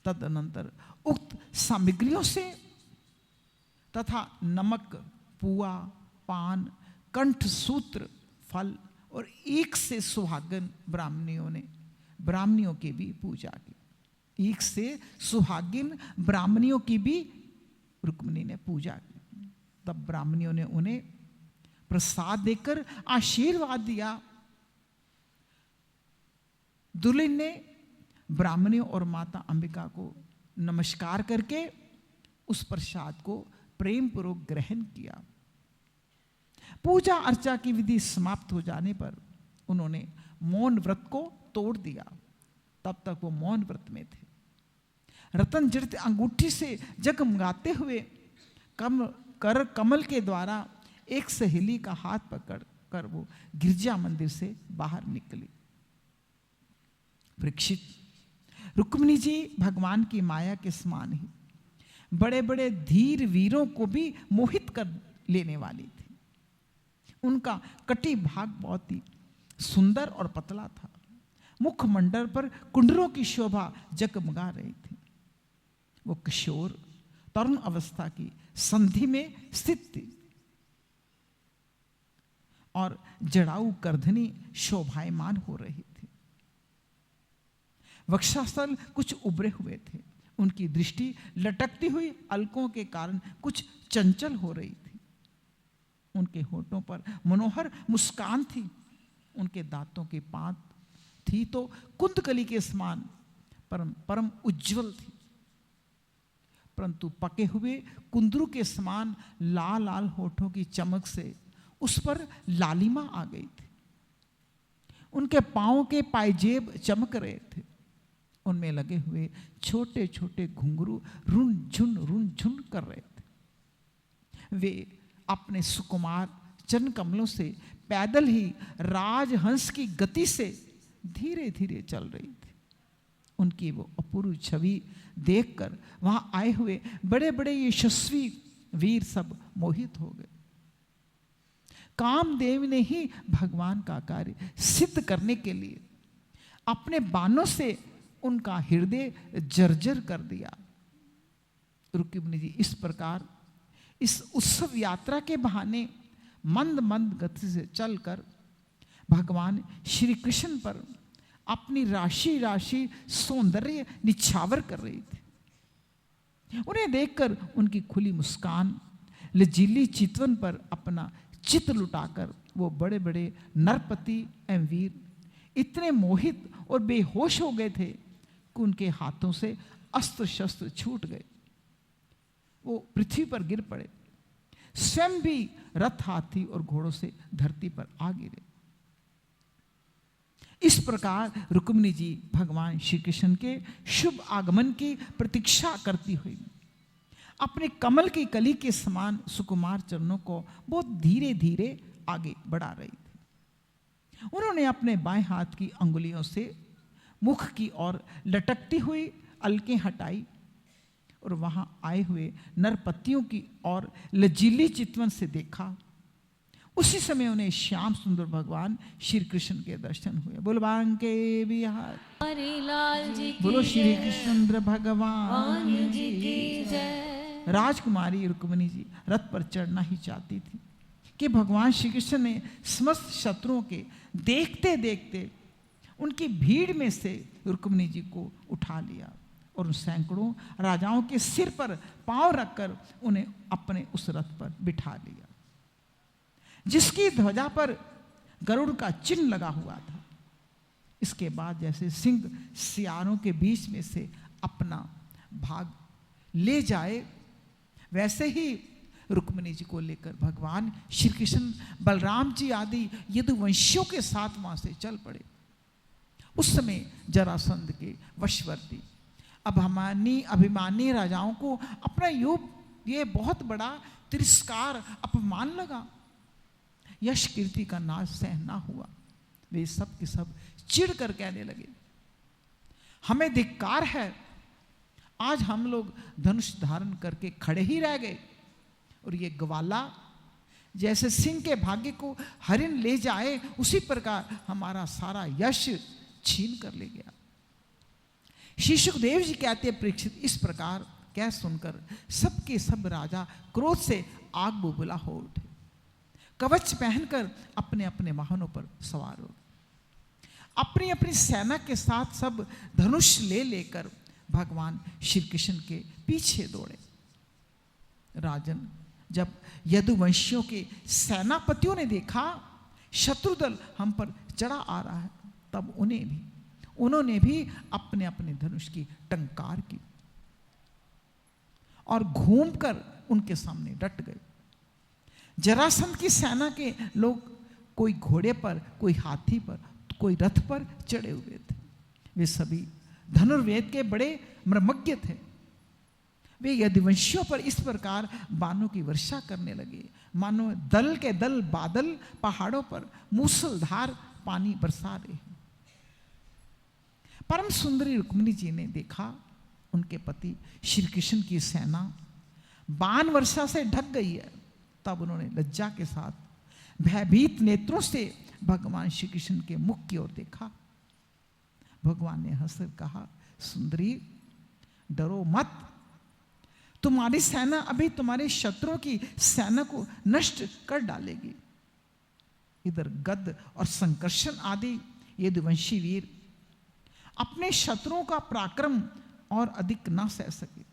तदनंतर उक्त सामग्रियों से तथा नमक, पुआ, पान, कंठ सूत्र, फल और एक से सुहागन ब्राह्मणियों की भी पूजा की। एक से सुहागिन ब्राह्मणियों की भी रुक्मिणी ने पूजा की। तब ब्राह्मणियों ने उन्हें प्रसाद देकर आशीर्वाद दिया। दुल्हन ने ब्राह्मणियों और माता अंबिका को नमस्कार करके उस प्रसाद को प्रेम पूर्वक ग्रहण किया। पूजा अर्चा की विधि समाप्त हो जाने पर उन्होंने मौन व्रत को तोड़ दिया। तब तक वो मौन व्रत में थे। रतन जड़ित अंगूठी से जगमगाते हुए कमल के द्वारा एक सहेली का हाथ पकड़ कर वो गिरजा मंदिर से बाहर निकली। परीक्षित, रुक्मिणी जी भगवान की माया के समान ही बड़े बड़े धीर वीरों को भी मोहित कर लेने वाली थी। उनका कटी भाग बहुत ही सुंदर और पतला था। मुखमंडल पर कुंडलों की शोभा जगमगा रही थी। वो किशोर तरुण अवस्था की संधि में स्थित थी और जड़ाऊ करधनी शोभायमान हो रही थी। वक्षस्थल कुछ उभरे हुए थे। उनकी दृष्टि लटकती हुई अलकों के कारण कुछ चंचल हो रही थी। उनके होठों पर मनोहर मुस्कान थी। उनके दांतों की पांत थी तो कुंदकली के समान परम उज्जवल थी, परंतु पके हुए कुंदरू के समान लाल लाल होठों की चमक से उस पर लालिमा आ गई थी। उनके पांव के पायजेब चमक रहे थे। उनमें लगे हुए छोटे छोटे घुंघरू रुन झुन कर रहे थे। वे अपने सुकुमार चरण कमलों से पैदल ही राजहंस की गति से धीरे धीरे चल रही थी। उनकी वो अपूर्व छवि देखकर वहां आए हुए बड़े बड़े यशस्वी वीर सब मोहित हो गए। कामदेव ने ही भगवान का कार्य सिद्ध करने के लिए अपने बाणों से उनका हृदय जर्जर कर दिया। रुक्मिणी जी इस प्रकार इस उत्सव यात्रा के बहाने मंद मंद गति से चलकर भगवान श्री कृष्ण पर अपनी राशि राशि सौंदर्य निछावर कर रही थी। उन्हें देखकर उनकी खुली मुस्कान लजीली चितवन पर अपना चित लुटाकर वो बड़े बड़े नरपति एवं वीर इतने मोहित और बेहोश हो गए थे कि उनके हाथों से अस्त्र शस्त्र छूट गए। वो पृथ्वी पर गिर पड़े। स्वयं भी रथ, हाथी और घोड़ों से धरती पर आ गिरे। इस प्रकार रुक्मिणी जी भगवान श्री कृष्ण के शुभ आगमन की प्रतीक्षा करती हुई अपने कमल की कली के समान सुकुमार चरणों को बहुत धीरे धीरे आगे बढ़ा रही थी। उन्होंने अपने बाएं हाथ की अंगुलियों से मुख की ओर लटकती हुई अलकें हटाई और वहां आए हुए नरपतियों की ओर लजीली चितवन से देखा। उसी समय उन्हें श्याम सुंदर भगवान श्री कृष्ण के दर्शन हुए। बोलो बांके बिहार हरि लाल जी की बोलो श्री जय। कृष्ण भगवान हनुमान जी की जय। राजकुमारी रुक्मिणी जी रथ पर चढ़ना ही चाहती थी कि भगवान श्री कृष्ण ने समस्त शत्रुओं के देखते देखते उनकी भीड़ में से रुक्मिणी जी को उठा लिया और उन सैकड़ों राजाओं के सिर पर पांव रखकर उन्हें अपने उस रथ पर बिठा लिया, जिसकी ध्वजा पर गरुड़ का चिन्ह लगा हुआ था। इसके बाद जैसे सिंह सियारों के बीच में से अपना भाग ले जाए, वैसे ही रुक्मिणी जी को लेकर भगवान श्री कृष्ण, बलराम जी आदि यदुवंशियों के साथ वहां से चल पड़े। उस समय जरासंध के वशवर्ती अभिमानी राजाओं को अपना ये बहुत बड़ा तिरस्कार, अपमान लगा। यश कीर्ति का नाश सहन ना हुआ। वे सब के सब चिढ़ कर कहने लगे, हमें धिक्कार है, आज हम लोग धनुष धारण करके खड़े ही रह गए, और ये ग्वाला जैसे सिंह के भाग्य को हरिण ले जाए, उसी प्रकार हमारा सारा यश छीन कर ले गया। श्री सुखदेव जी कहते हैं, परीक्षित इस प्रकार कह सुनकर सबके सब राजा क्रोध से आग बुबुला हो उठे। कवच पहनकर अपने अपने वाहनों पर सवार हो, अपनी अपनी सेना के साथ सब धनुष ले लेकर भगवान श्री कृष्ण के पीछे दौड़े। राजन, जब यदुवंशियों के सेनापतियों ने देखा शत्रुदल हम पर चढ़ा आ रहा है, तब उन्होंने भी अपने अपने धनुष की टंकार की और घूमकर उनके सामने डट गए। जरासंध की सेना के लोग कोई घोड़े पर, कोई हाथी पर, कोई रथ पर चढ़े हुए थे। वे सभी धनुर्वेद के बड़े मर्मज्ञ थे। वे यदुवंशियों पर इस प्रकार बाणों की वर्षा करने लगे, मानो दल के दल बादल पहाड़ों पर मूसलधार पानी बरसा रहे हैं। परम सुंदरी रुक्मिणी जी ने देखा उनके पति श्री कृष्ण की सेना बाण वर्षा से ढक गई है। तब उन्होंने लज्जा के साथ भयभीत नेत्रों से भगवान श्री कृष्ण के मुख की ओर देखा। भगवान ने हंसकर कहा, सुंदरी डरो मत, तुम्हारी सेना अभी तुम्हारे शत्रुओं की सेना को नष्ट कर डालेगी। इधर गद और संकर्षण आदि यदुवंशी वीर अपने शत्रुओं का पराक्रम और अधिक ना सह सके।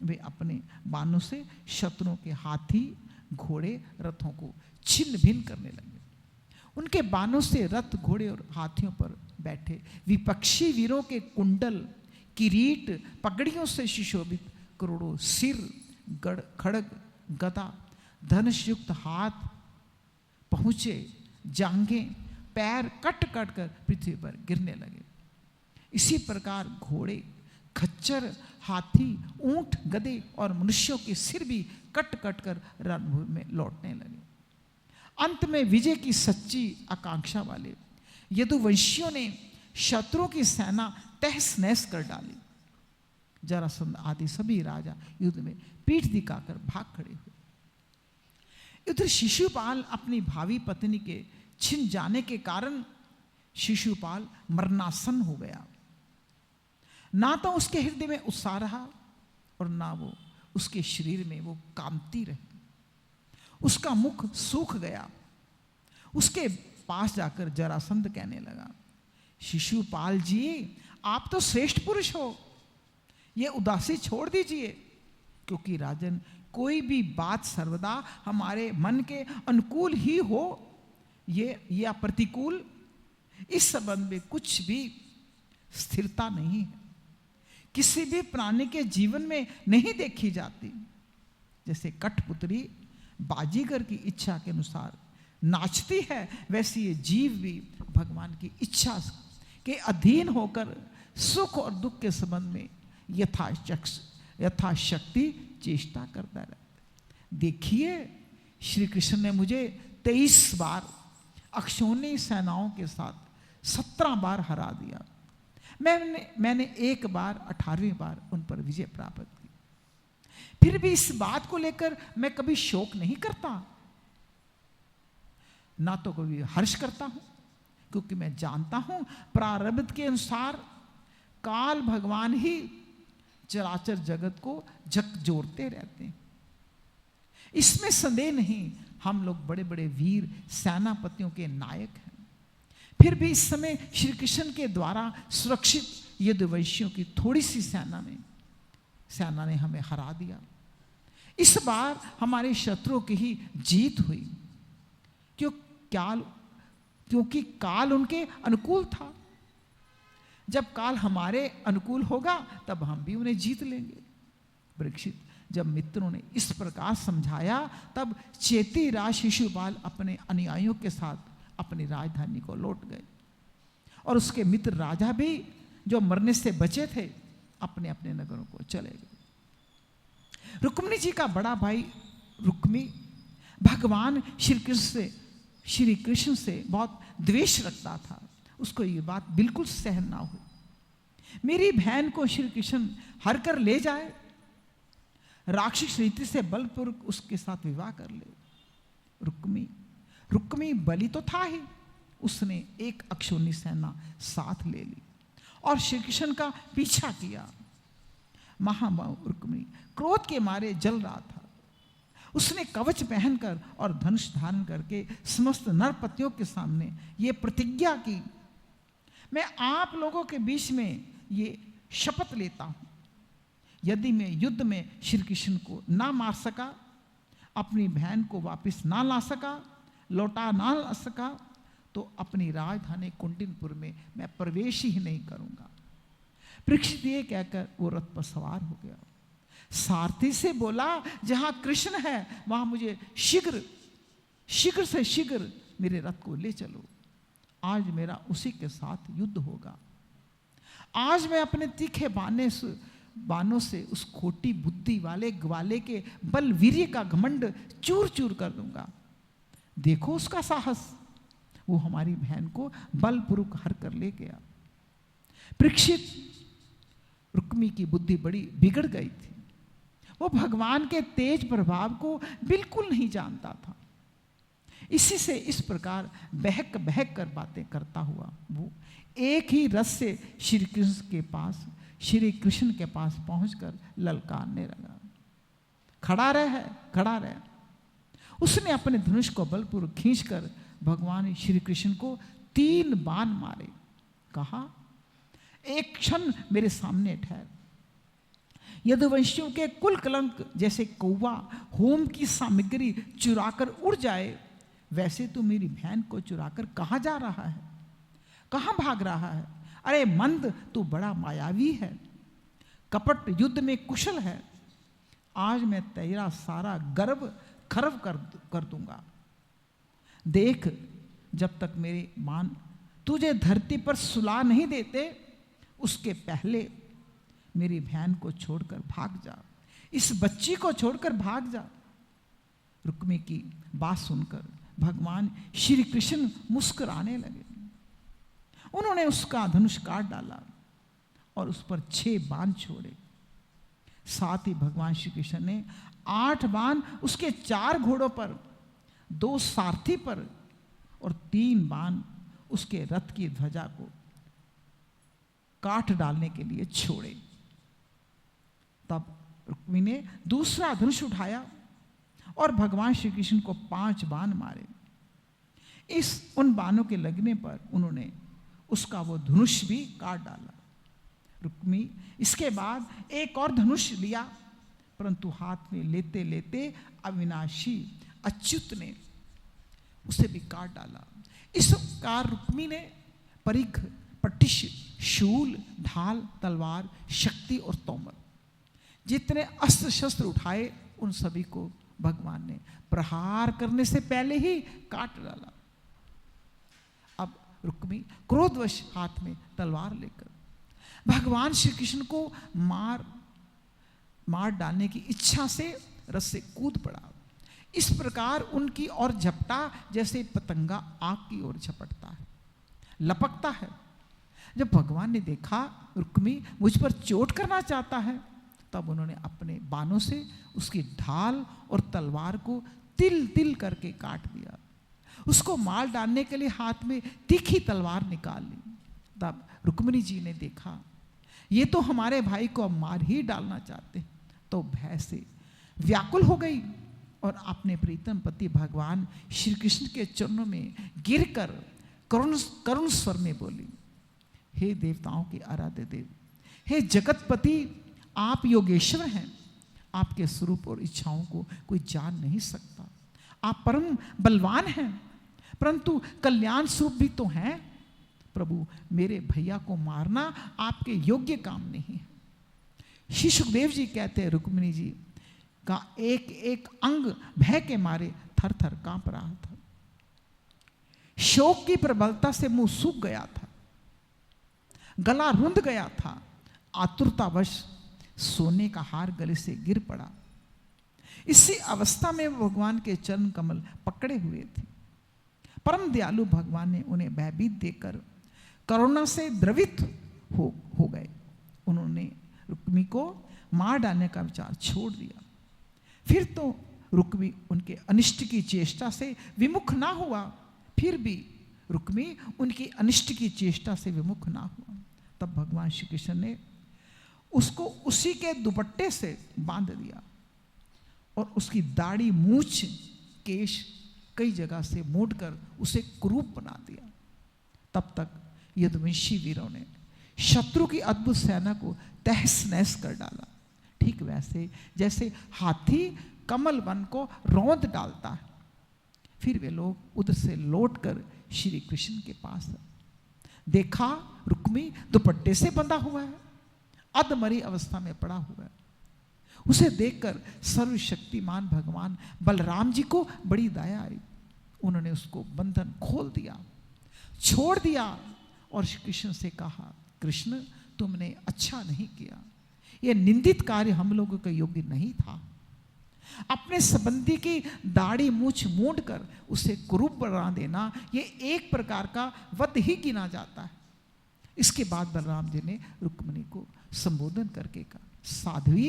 वे अपने बाणों से शत्रुओं के हाथी, घोड़े, रथों को छिन्न भिन्न करने लगे। उनके बाणों से रथ, घोड़े और हाथियों पर बैठे विपक्षी वीरों के कुंडल, किरीट, पगड़ियों से सुशोभित करोड़ों सिर, खड़ग, गदा, धनुष युक्त हाथ, पहुंचे, जांघें, पैर कट कट कर पृथ्वी पर गिरने लगे। इसी प्रकार घोड़े, खच्चर, हाथी, ऊंट, गधे और मनुष्यों के सिर भी कट कट कर रणभूमि में लौटने लगे। अंत में विजय की सच्ची आकांक्षा वाले यदुवंशियों ने शत्रुओं की सेना तहस नहस कर डाली। जरासंध आदि सभी राजा युद्ध में पीठ दिखाकर भाग खड़े हुए। इधर शिशुपाल अपनी भावी पत्नी के छिन जाने के कारण शिशुपाल मरणासन हो गया। ना तो उसके हृदय में उत्साह रहा और ना वो उसके शरीर में वो कांति रही। उसका मुख सूख गया। उसके पास जाकर जरासंध कहने लगा, शिशुपाल जी, आप तो श्रेष्ठ पुरुष हो, ये उदासी छोड़ दीजिए, क्योंकि राजन कोई भी बात सर्वदा हमारे मन के अनुकूल ही हो, ये या प्रतिकूल, इस संबंध में कुछ भी स्थिरता नहीं है। किसी भी प्राणी के जीवन में नहीं देखी जाती। जैसे कठपुतली बाजीगर की इच्छा के अनुसार नाचती है, वैसे ये जीव भी भगवान की इच्छा के अधीन होकर सुख और दुख के संबंध में यथाशक्ति चेष्टा करता रहता है। देखिए, श्री कृष्ण ने मुझे 23 बार अक्षौणी सेनाओं के साथ 17 बार हरा दिया। मैंने एक बार 18वीं बार उन पर विजय प्राप्त की। फिर भी इस बात को लेकर मैं कभी शोक नहीं करता, ना तो कभी हर्ष करता हूं, क्योंकि मैं जानता हूं प्रारब्ध के अनुसार काल भगवान ही चराचर जगत को झकझोरते रहते हैं। इसमें संदेह नहीं, हम लोग बड़े बड़े वीर सेनापतियों के नायक हैं। फिर भी इस समय श्री कृष्ण के द्वारा सुरक्षित यदुवंशियों की थोड़ी सी सेना ने हमें हरा दिया। इस बार हमारे शत्रुओं की ही जीत हुई, क्योंकि काल उनके अनुकूल था। जब काल हमारे अनुकूल होगा तब हम भी उन्हें जीत लेंगे। परीक्षित, जब मित्रों ने इस प्रकार समझाया तब चेती राज शिशुपाल अपने अनुयायियों के साथ अपनी राजधानी को लौट गए और उसके मित्र राजा भी जो मरने से बचे थे अपने अपने नगरों को चले गए। रुक्मिणी जी का बड़ा भाई रुक्मी भगवान श्री कृष्ण से बहुत द्वेष रखता था। उसको ये बात बिल्कुल सहन ना हुई, मेरी बहन को श्री कृष्ण हर कर ले जाए, राक्षस रीति से बलपूर्वक उसके साथ विवाह कर ले। रुक्मी बलि तो था ही, उसने एक अक्षौहिणी सेना साथ ले ली और श्री कृष्ण का पीछा किया। महाबाहु रुक्मिणी क्रोध के मारे जल रहा था। उसने कवच पहनकर और धनुष धारण करके समस्त नरपतियों के सामने ये प्रतिज्ञा की, मैं आप लोगों के बीच में ये शपथ लेता हूं, यदि मैं युद्ध में श्री कृष्ण को ना मार सका, अपनी बहन को वापस ना ला सका, लौटा ना ला सका, तो अपनी राजधानी कुंडिनपुर में मैं प्रवेश ही नहीं करूंगा। परीक्षित ये कहकर वो रथ पर सवार हो गया। सारथी से बोला, जहां कृष्ण है वहां मुझे शीघ्र से शीघ्र मेरे रथ को ले चलो, आज मेरा उसी के साथ युद्ध होगा। आज मैं अपने तीखे बानों से उस खोटी बुद्धि वाले ग्वाले के बल वीर्य का घमंड चूर चूर कर दूंगा। देखो उसका साहस, वो हमारी बहन को बलपूर्वक हर कर ले गया। परीक्षित रुक्मी की बुद्धि बड़ी बिगड़ गई थी, वो भगवान के तेज प्रभाव को बिल्कुल नहीं जानता था। इसी से इस प्रकार बहक बहक कर बातें करता हुआ वो एक ही रस से श्री कृष्ण के पास पहुंचकर ललकारने लगा, खड़ा रह। उसने अपने धनुष को बलपूर्वक खींचकर भगवान श्री कृष्ण को 3 बाण मारे। कहा, एक क्षण मेरे सामने ठहर। यदुवंशियों के कुल कलंक जैसे कौवा होम की सामग्री चुराकर उड़ जाए, वैसे तू मेरी बहन को चुराकर कहाँ जा रहा है, कहाँ भाग रहा है? अरे मंद, तू बड़ा मायावी है, कपट युद्ध में कुशल है। आज मैं तेरा सारा गर्व खर्व कर दूंगा। देख, जब तक मेरे मान तुझे धरती पर सुला नहीं देते, उसके पहले मेरी बहन को छोड़कर भाग जा, इस बच्ची को छोड़कर भाग जा। रुक्मी की बात सुनकर भगवान श्री कृष्ण मुस्कुराने लगे। उन्होंने उसका धनुष काट डाला और उस पर 6 बाण छोड़े। साथ ही भगवान श्री कृष्ण ने 8 बाण उसके 4 घोड़ों पर, 2 सारथी पर और 3 बाण उसके रथ की ध्वजा को काट डालने के लिए छोड़े। तब रुक्मी ने दूसरा धनुष उठाया और भगवान श्री कृष्ण को 5 बाण मारे। उन बाणों के लगने पर उन्होंने उसका वो धनुष भी काट डाला। रुक्मी इसके बाद एक और धनुष लिया, परंतु हाथ में लेते लेते अविनाशी अच्युत ने उसे भी काट डाला। इस प्रकार रुक्मी ने परिघ, पटिश, शूल, ढाल, तलवार, शक्ति और तोमर जितने अस्त्र शस्त्र उठाए, उन सभी को भगवान ने प्रहार करने से पहले ही काट डाला। अब रुक्मी क्रोधवश हाथ में तलवार लेकर भगवान श्री कृष्ण को मार डालने की इच्छा से रथ से कूद पड़ा। इस प्रकार उनकी ओर झपटा जैसे पतंगा आग की ओर झपटता है, लपकता है। जब भगवान ने देखा रुक्मी मुझ पर चोट करना चाहता है, तब उन्होंने अपने बाणों से उसकी ढाल और तलवार को तिल तिल करके काट दिया। उसको मार डालने के लिए हाथ में तीखी तलवार निकाल ली। तब रुक्मिणी जी ने देखा ये तो हमारे भाई को अब मार ही डालना चाहते हैं, तो भय से व्याकुल हो गई और अपने प्रीतम पति भगवान श्री कृष्ण के चरणों में गिरकर करुण स्वर में बोली, हे देवताओं के आराध्य देव, हे जगतपति, आप योगेश्वर हैं। आपके स्वरूप और इच्छाओं को कोई जान नहीं सकता। आप परम बलवान हैं, परंतु कल्याण स्वरूप भी तो हैं। प्रभु, मेरे भैया को मारना आपके योग्य काम नहीं है। श्री सुखदेव जी कहते हैं, रुक्मिणी जी, का एक एक अंग भय के मारे थर थर कांप रहा था। शोक की प्रबलता से मुंह सूख गया था, गला रुंध गया था। आतुरतावश सोने का हार गले से गिर पड़ा। इसी अवस्था में वो भगवान के चरण कमल पकड़े हुए थे। परम दयालु भगवान ने उन्हें भयभीत देकर करुणा से द्रवित हो गए। उन्होंने रुक्मी को मार डालने का विचार छोड़ दिया। फिर तो रुक्मी उनके अनिष्ट की चेष्टा से विमुख ना हुआ, फिर भी रुक्मी उनकी अनिष्ट की चेष्टा से विमुख ना हुआ। तब भगवान श्री कृष्ण ने उसको उसी के दुपट्टे से बांध दिया और उसकी दाढ़ी, मूछ, केश कई जगह से मोड़कर उसे कुरूप बना दिया। तब तक यदुवंशी वीरों ने शत्रु की अद्भुत सेना को तहस नहस कर डाला, ठीक वैसे जैसे हाथी कमल वन को रौंद डालता है। फिर वे लोग उधर से लौटकर श्री कृष्ण के पास देखा, रुक्मी दुपट्टे से बंधा हुआ है, अधमरी अवस्था में पड़ा हुआ है। उसे देखकर सर्वशक्तिमान भगवान बलराम जी को बड़ी दया आई। उन्होंने उसको बंधन खोल दिया, छोड़ दिया और श्री कृष्ण से कहा, कृष्ण तुमने अच्छा नहीं किया, यह निंदित कार्य हम लोगों के योग्य नहीं था। अपने संबंधी की दाढ़ी मूछ मूंड कर उसे कुरूप बना देना, यह एक प्रकार का वध ही गिना जाता है। इसके बाद बलराम जी ने रुक्मिणी को संबोधन करके कहा, साध्वी।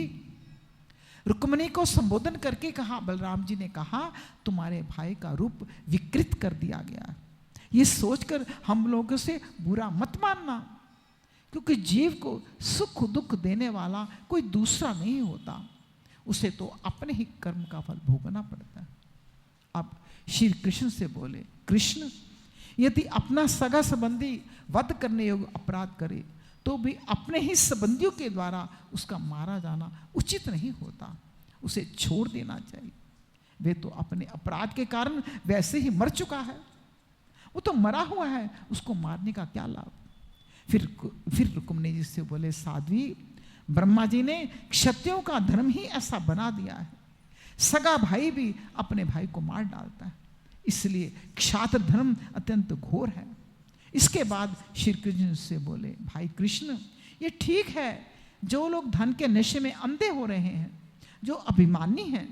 रुक्मिणी को संबोधन करके कहा, बलराम जी ने कहा, तुम्हारे भाई का रूप विकृत कर दिया गया है। ये सोचकर हम लोगों से बुरा मत मानना, क्योंकि जीव को सुख दुख देने वाला कोई दूसरा नहीं होता, उसे तो अपने ही कर्म का फल भोगना पड़ता है। अब श्री कृष्ण से बोले, कृष्ण यदि अपना सगा संबंधी वध करने योग्य अपराध करे तो भी अपने ही संबंधियों के द्वारा उसका मारा जाना उचित नहीं होता, उसे छोड़ देना चाहिए। वे तो अपने अपराध के कारण वैसे ही मर चुका है, वो तो मरा हुआ है, उसको मारने का क्या लाभ। फिर रुक्मिणी जी से बोले, साध्वी, ब्रह्मा जी ने क्षत्रियों का धर्म ही ऐसा बना दिया है, सगा भाई भी अपने भाई को मार डालता है, इसलिए क्षात्र धर्म अत्यंत घोर है। इसके बाद श्री कृष्ण से बोले, भाई कृष्ण, ये ठीक है जो लोग धन के नशे में अंधे हो रहे हैं, जो अभिमानी हैं,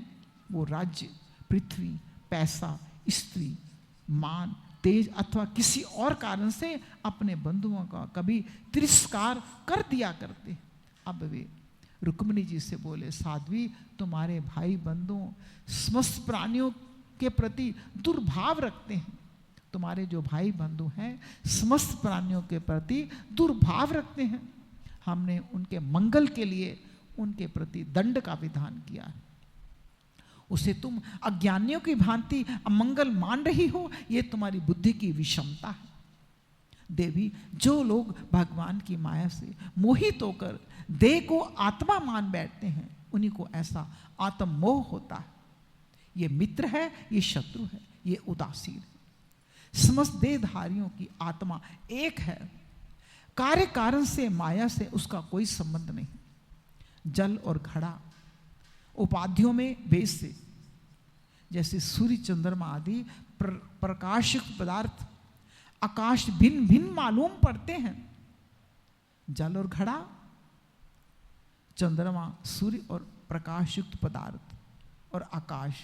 वो राज्य, पृथ्वी, पैसा, स्त्री, मान, तेज अथवा किसी और कारण से अपने बंधुओं का कभी तिरस्कार कर दिया करते। अब वे रुक्मिणी जी से बोले, साध्वी, तुम्हारे भाई बंधु समस्त प्राणियों के प्रति दुर्भाव रखते हैं। तुम्हारे जो भाई बंधु हैं समस्त प्राणियों के प्रति दुर्भाव रखते हैं। हमने उनके मंगल के लिए उनके प्रति दंड का विधान किया है। उसे तुम अज्ञानियों की भांति अमंगल मान रही हो, ये तुम्हारी बुद्धि की विषमता है। देवी, जो लोग भगवान की माया से मोहित होकर देह को आत्मा मान बैठते हैं, उन्हीं को ऐसा आत्ममोह होता है। ये मित्र है, ये शत्रु है, ये उदासीन है। समस्त देहधारियों की आत्मा एक है, कार्य कारण से माया से उसका कोई संबंध नहीं। जल और घड़ा उपाधियों में भेद से, जैसे सूर्य, चंद्रमा आदि प्रकाशयुक्त पदार्थ आकाश भिन्न भिन्न मालूम पड़ते हैं। जल और घड़ा, चंद्रमा, सूर्य और प्रकाशयुक्त पदार्थ और आकाश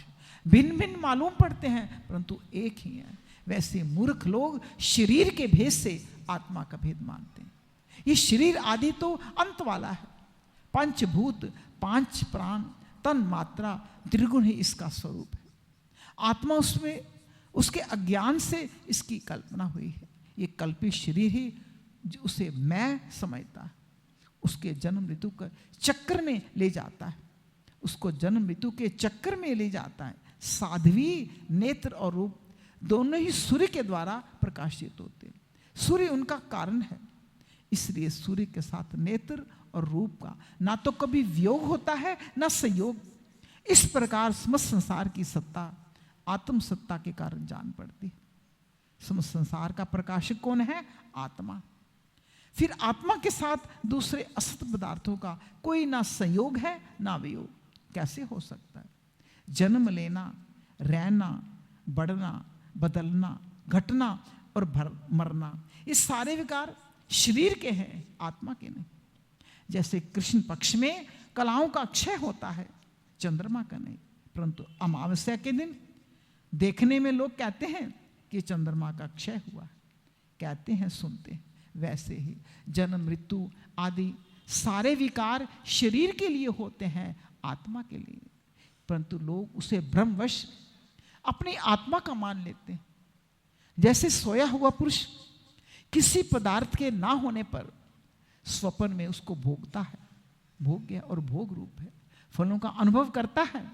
भिन्न भिन्न मालूम पड़ते हैं, परंतु एक ही है। वैसे मूर्ख लोग शरीर के भेद से आत्मा का भेद मानते हैं। ये शरीर आदि तो अंत वाला है, पंचभूत, पांच प्राण, तन मात्रा, त्रिगुण ही इसका स्वरूप है। आत्मा उसमें उसके अज्ञान से इसकी कल्पना हुई है। ये कल्पित शरीर ही उसे मैं समझता है, उसके जन्म ऋतु के चक्कर में ले जाता है, उसको जन्म ऋतु के चक्कर में ले जाता है। साध्वी, नेत्र और रूप दोनों ही सूर्य के द्वारा प्रकाशित होते हैं। सूर्य उनका कारण है, इसलिए सूर्य के साथ नेत्र और रूप का ना तो कभी वियोग होता है ना संयोग। इस प्रकार समस्त संसार की सत्ता आत्म सत्ता के कारण जान पड़ती है। समस्त संसार का प्रकाशक कौन है? आत्मा। फिर आत्मा के साथ दूसरे असत पदार्थों का कोई ना संयोग है ना वियोग। कैसे हो सकता है? जन्म लेना, रहना, बढ़ना, बदलना, घटना और मरना, ये सारे विकार शरीर के हैं, आत्मा के नहीं। जैसे कृष्ण पक्ष में कलाओं का क्षय होता है, चंद्रमा का नहीं। परंतु अमावस्या के दिन देखने में लोग कहते हैं कि चंद्रमा का क्षय हुआ है, कहते हैं, सुनते हैं। वैसे ही जन्म, मृत्यु आदि सारे विकार शरीर के लिए होते हैं, आत्मा के लिए। परंतु लोग उसे भ्रमवश अपनी आत्मा का मान लेते हैं। जैसे सोया हुआ पुरुष किसी पदार्थ के ना होने पर स्वप्न में उसको भोगता है, भोग गया और भोग रूप है, फलों का अनुभव करता है।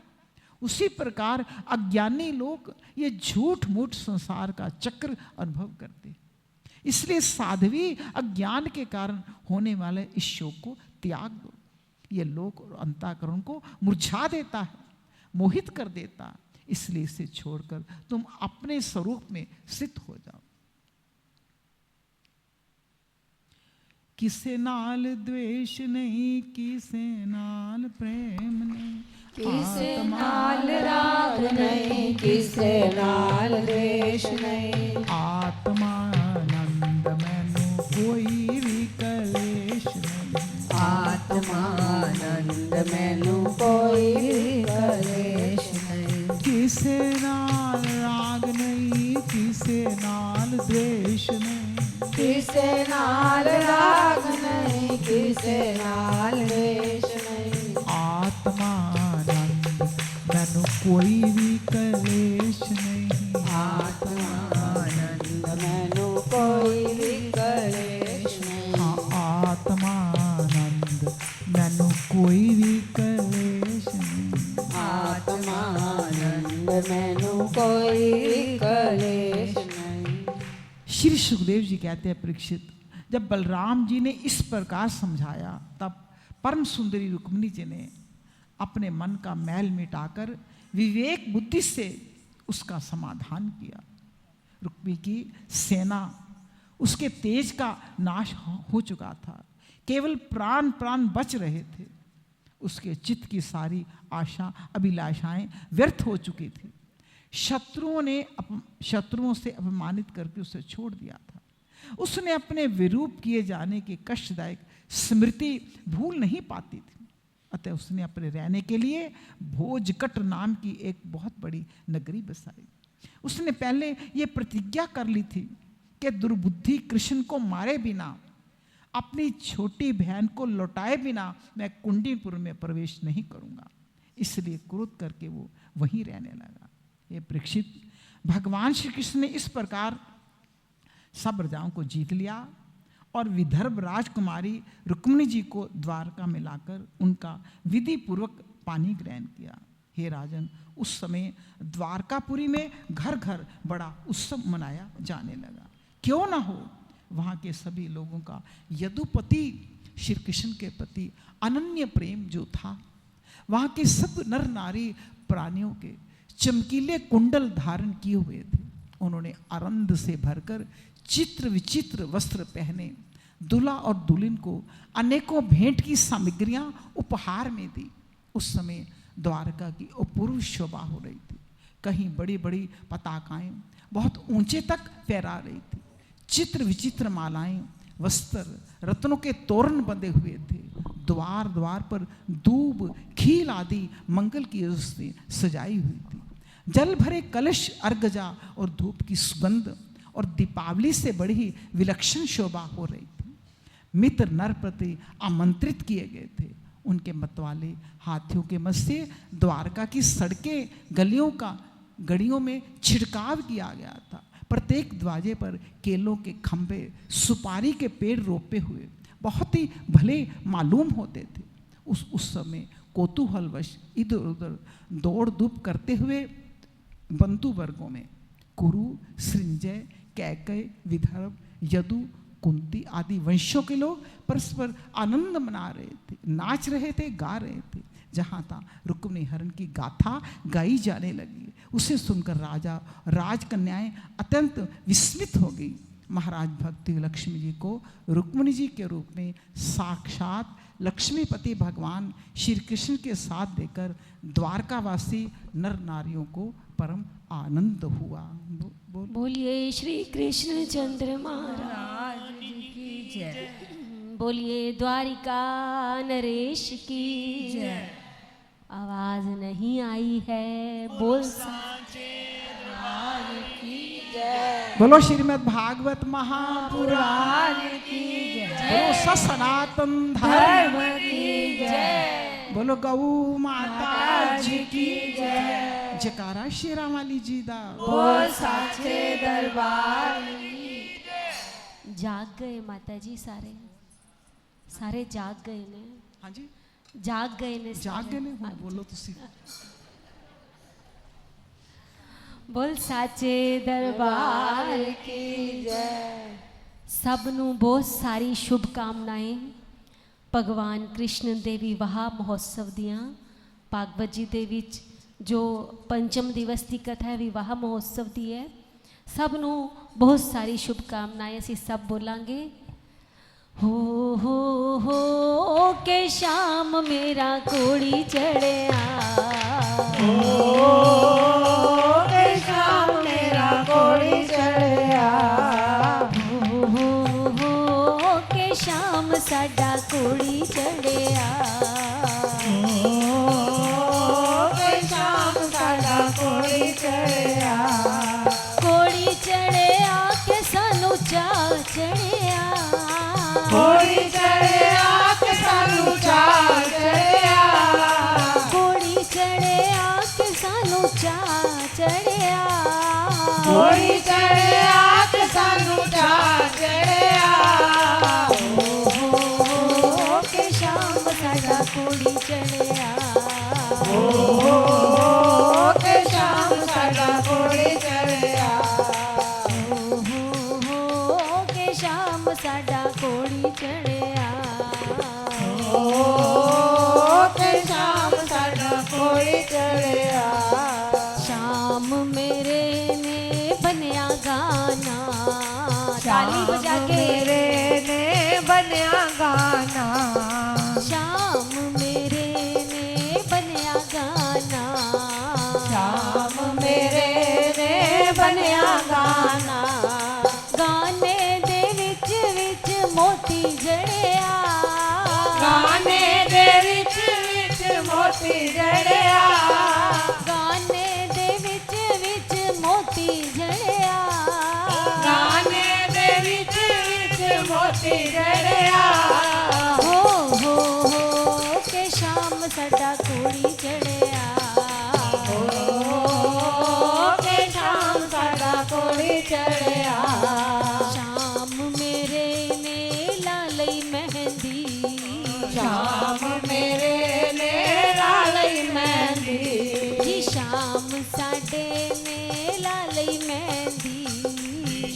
उसी प्रकार अज्ञानी लोग ये झूठ मूठ संसार का चक्र अनुभव करते हैं। इसलिए साध्वी अज्ञान के कारण होने वाले इस शोक को त्याग दो। ये लोक और अंतःकरण को मुरझा देता है, मोहित कर देता है। इसलिए इसे छोड़कर तुम अपने स्वरूप में स्थित हो जाओ। किसे नाल द्वेष नहीं, किसे नाल प्रेम नहीं, किसे नाल राग नहीं, किसे नाल द्वेष नहीं, आत्मानंद मैनू कोई भी कलेश नहीं, आत्मानंद मैनू कोई भी कलेश नहीं, किसे नाल राग नहीं, किसे नाल द्वेष नहीं, किसे नाल राग नहीं, किसे नाल द्वेष नहीं, आत्मानंद मैनू कोई भी कलेश नहीं, आत्मानंद मैनू कोई भी कलेश नहीं, हाँ, आत्मानंद मैनू कोई भी कलेश नहीं, आत्मानंद मैनू कोई भी कलेश नहीं। श्री सुखदेव जी कहते हैं, परीक्षित, जब बलराम जी ने इस प्रकार समझाया तब परम सुंदरी रुक्मिणी जी ने अपने मन का मैल मिटाकर विवेक बुद्धि से उसका समाधान किया। रुक्मिणी की सेना, उसके तेज का नाश हो चुका था, केवल प्राण प्राण बच रहे थे। उसके चित्त की सारी आशा अभिलाषाएं व्यर्थ हो चुकी थी। शत्रुओं से अपमानित करके उसे छोड़ दिया था। उसने अपने विरूप किए जाने की कष्टदायक स्मृति भूल नहीं पाती थी। अतः उसने अपने रहने के लिए भोजकट नाम की एक बहुत बड़ी नगरी बसाई। उसने पहले ये प्रतिज्ञा कर ली थी कि दुर्बुद्धि कृष्ण को मारे बिना, अपनी छोटी बहन को लौटाए बिना मैं कुंडीपुर में प्रवेश नहीं करूंगा। इसलिए क्रोध करके वो वहीं रहने लगा। ये परीक्षित, भगवान श्री कृष्ण ने इस प्रकार सब प्रजाओं को जीत लिया और विदर्भ राजकुमारी रुक्मिणी जी को द्वारका में लाकर उनका विधि पूर्वक पानी ग्रहण किया। हे राजन, उस समय द्वारकापुरी में घर घर बड़ा उत्सव मनाया जाने लगा। क्यों ना हो, वहाँ के सभी लोगों का यदुपति श्री कृष्ण के प्रति अनन्य प्रेम जो था, वहाँ के सब नर नारी प्राणियों के चमकीले कुंडल धारण किए हुए थे। उन्होंने आनंद से भरकर चित्र विचित्र वस्त्र पहने दूल्हा और दुल्हन को अनेकों भेंट की सामग्रियां उपहार में दी। उस समय द्वारका की अपूर्व शोभा हो रही थी। कहीं बड़ी बड़ी पताकाएं बहुत ऊंचे तक फहरा रही थी। चित्र विचित्र मालाएं, वस्त्र, रत्नों के तोरण बंधे हुए थे। द्वार द्वार पर दूब, खील आदि मंगल की वस्तुएं सजाई हुई थी। जल भरे कलश, अर्गजा और धूप की सुगंध और दीपावली से बड़ी ही विलक्षण शोभा हो रही थी। मित्र नर प्रति आमंत्रित किए गए थे। उनके मतवाले हाथियों के मत से द्वारका की सड़कें, गलियों में छिड़काव किया गया था। प्रत्येक दरवाजे पर केलों के खंभे, सुपारी के पेड़ रोपे हुए बहुत ही भले मालूम होते थे। उस समय कौतूहलवश इधर उधर दौड़ धूप करते हुए बंधु वर्गों में कुरु, सृंजय, कैकय, विदर्भ, यदु, कुंती आदि वंशों के लोग परस्पर आनंद मना रहे थे, नाच रहे थे, गा रहे थे। जहाँ था रुक्मिणी हरण की गाथा गाई जाने लगी। उसे सुनकर राजा, राजकन्याएं अत्यंत विस्मित हो गई। महाराज भक्ति लक्ष्मी जी को रुक्मिणी जी के रूप में साक्षात लक्ष्मीपति भगवान श्री कृष्ण के साथ देकर द्वारकावासी नर नारियों को परम आनंद हुआ। बोल बोलिए श्री कृष्ण चंद्र महाराज राज की जय बोलिए द्वारिका नरेश की जय आवाज नहीं आई है, बोल राज की जय बोलो श्रीमद् भागवत महापुराण पुराण की जय बोलो सनातन धर्म धर्म की जय बोलो गौ माता जी की जय जयकारा शेरा वाली जी दा। बोल साचे दरबार जाग गए माता जी, सारे सारे जाग गए ने, हाँ जी जाग गए ने जाग सारे। गए ने हुण बोलो तुसी। बोल साचे दरबार की जय सब नू बहुत सारी शुभकामनाएं भगवान कृष्ण दे विवाह महोत्सव दियां। भागवत जी दे विच जो पंचम दिवस की कथा है विवाह महोत्सव दी है, सब नू बहुत सारी शुभकामनाएं असी सब बोलांगे। हो के शाम मेरा कोड़ी चढ़िया, के शाम मेरा कोड़ी चढ़िया हो के शाम साडा कोड़ी चढ़िया, के शाम साडा कोड़ी चढ़िया कोड़ी चढ़िया के सानू चा चढ़िया, कोड़ी चढ़िया के सानू चा चढ़िया कोड़ी चढ़िया के सानू चा चढ़िया, कोड़ी चढ़िया के सानू चा चढ़िया हो के शाम साडा कोड़ी चढ़िया, के शाम साडा कोड़ी चढ़िया हो के शाम साडा कोड़ी चढ़िया, के शाम साडा कोड़ी चढ़िया शाम मेरे ने बनया गाना, ताली बजा के मेरे ने बनया गाना शाम मेरे ने बनया गाना, शाम मेरे ने बनया गाना गाने दे विच विच मोती जड़िया, गाने दे विच विच मोती जड़िया गाने दे विच विच मोती जड़िया, गाने दे विच विच मोती जड़िया हो के शाम साडा कोड़ी चढ़िया, के शाम साडा कोड़ी चढ़िया शाम मेरे ने लालई मेहंदी, शाम मेरे ने लालई मेहंदी जी शाम साडे ने लालई मेहंदी,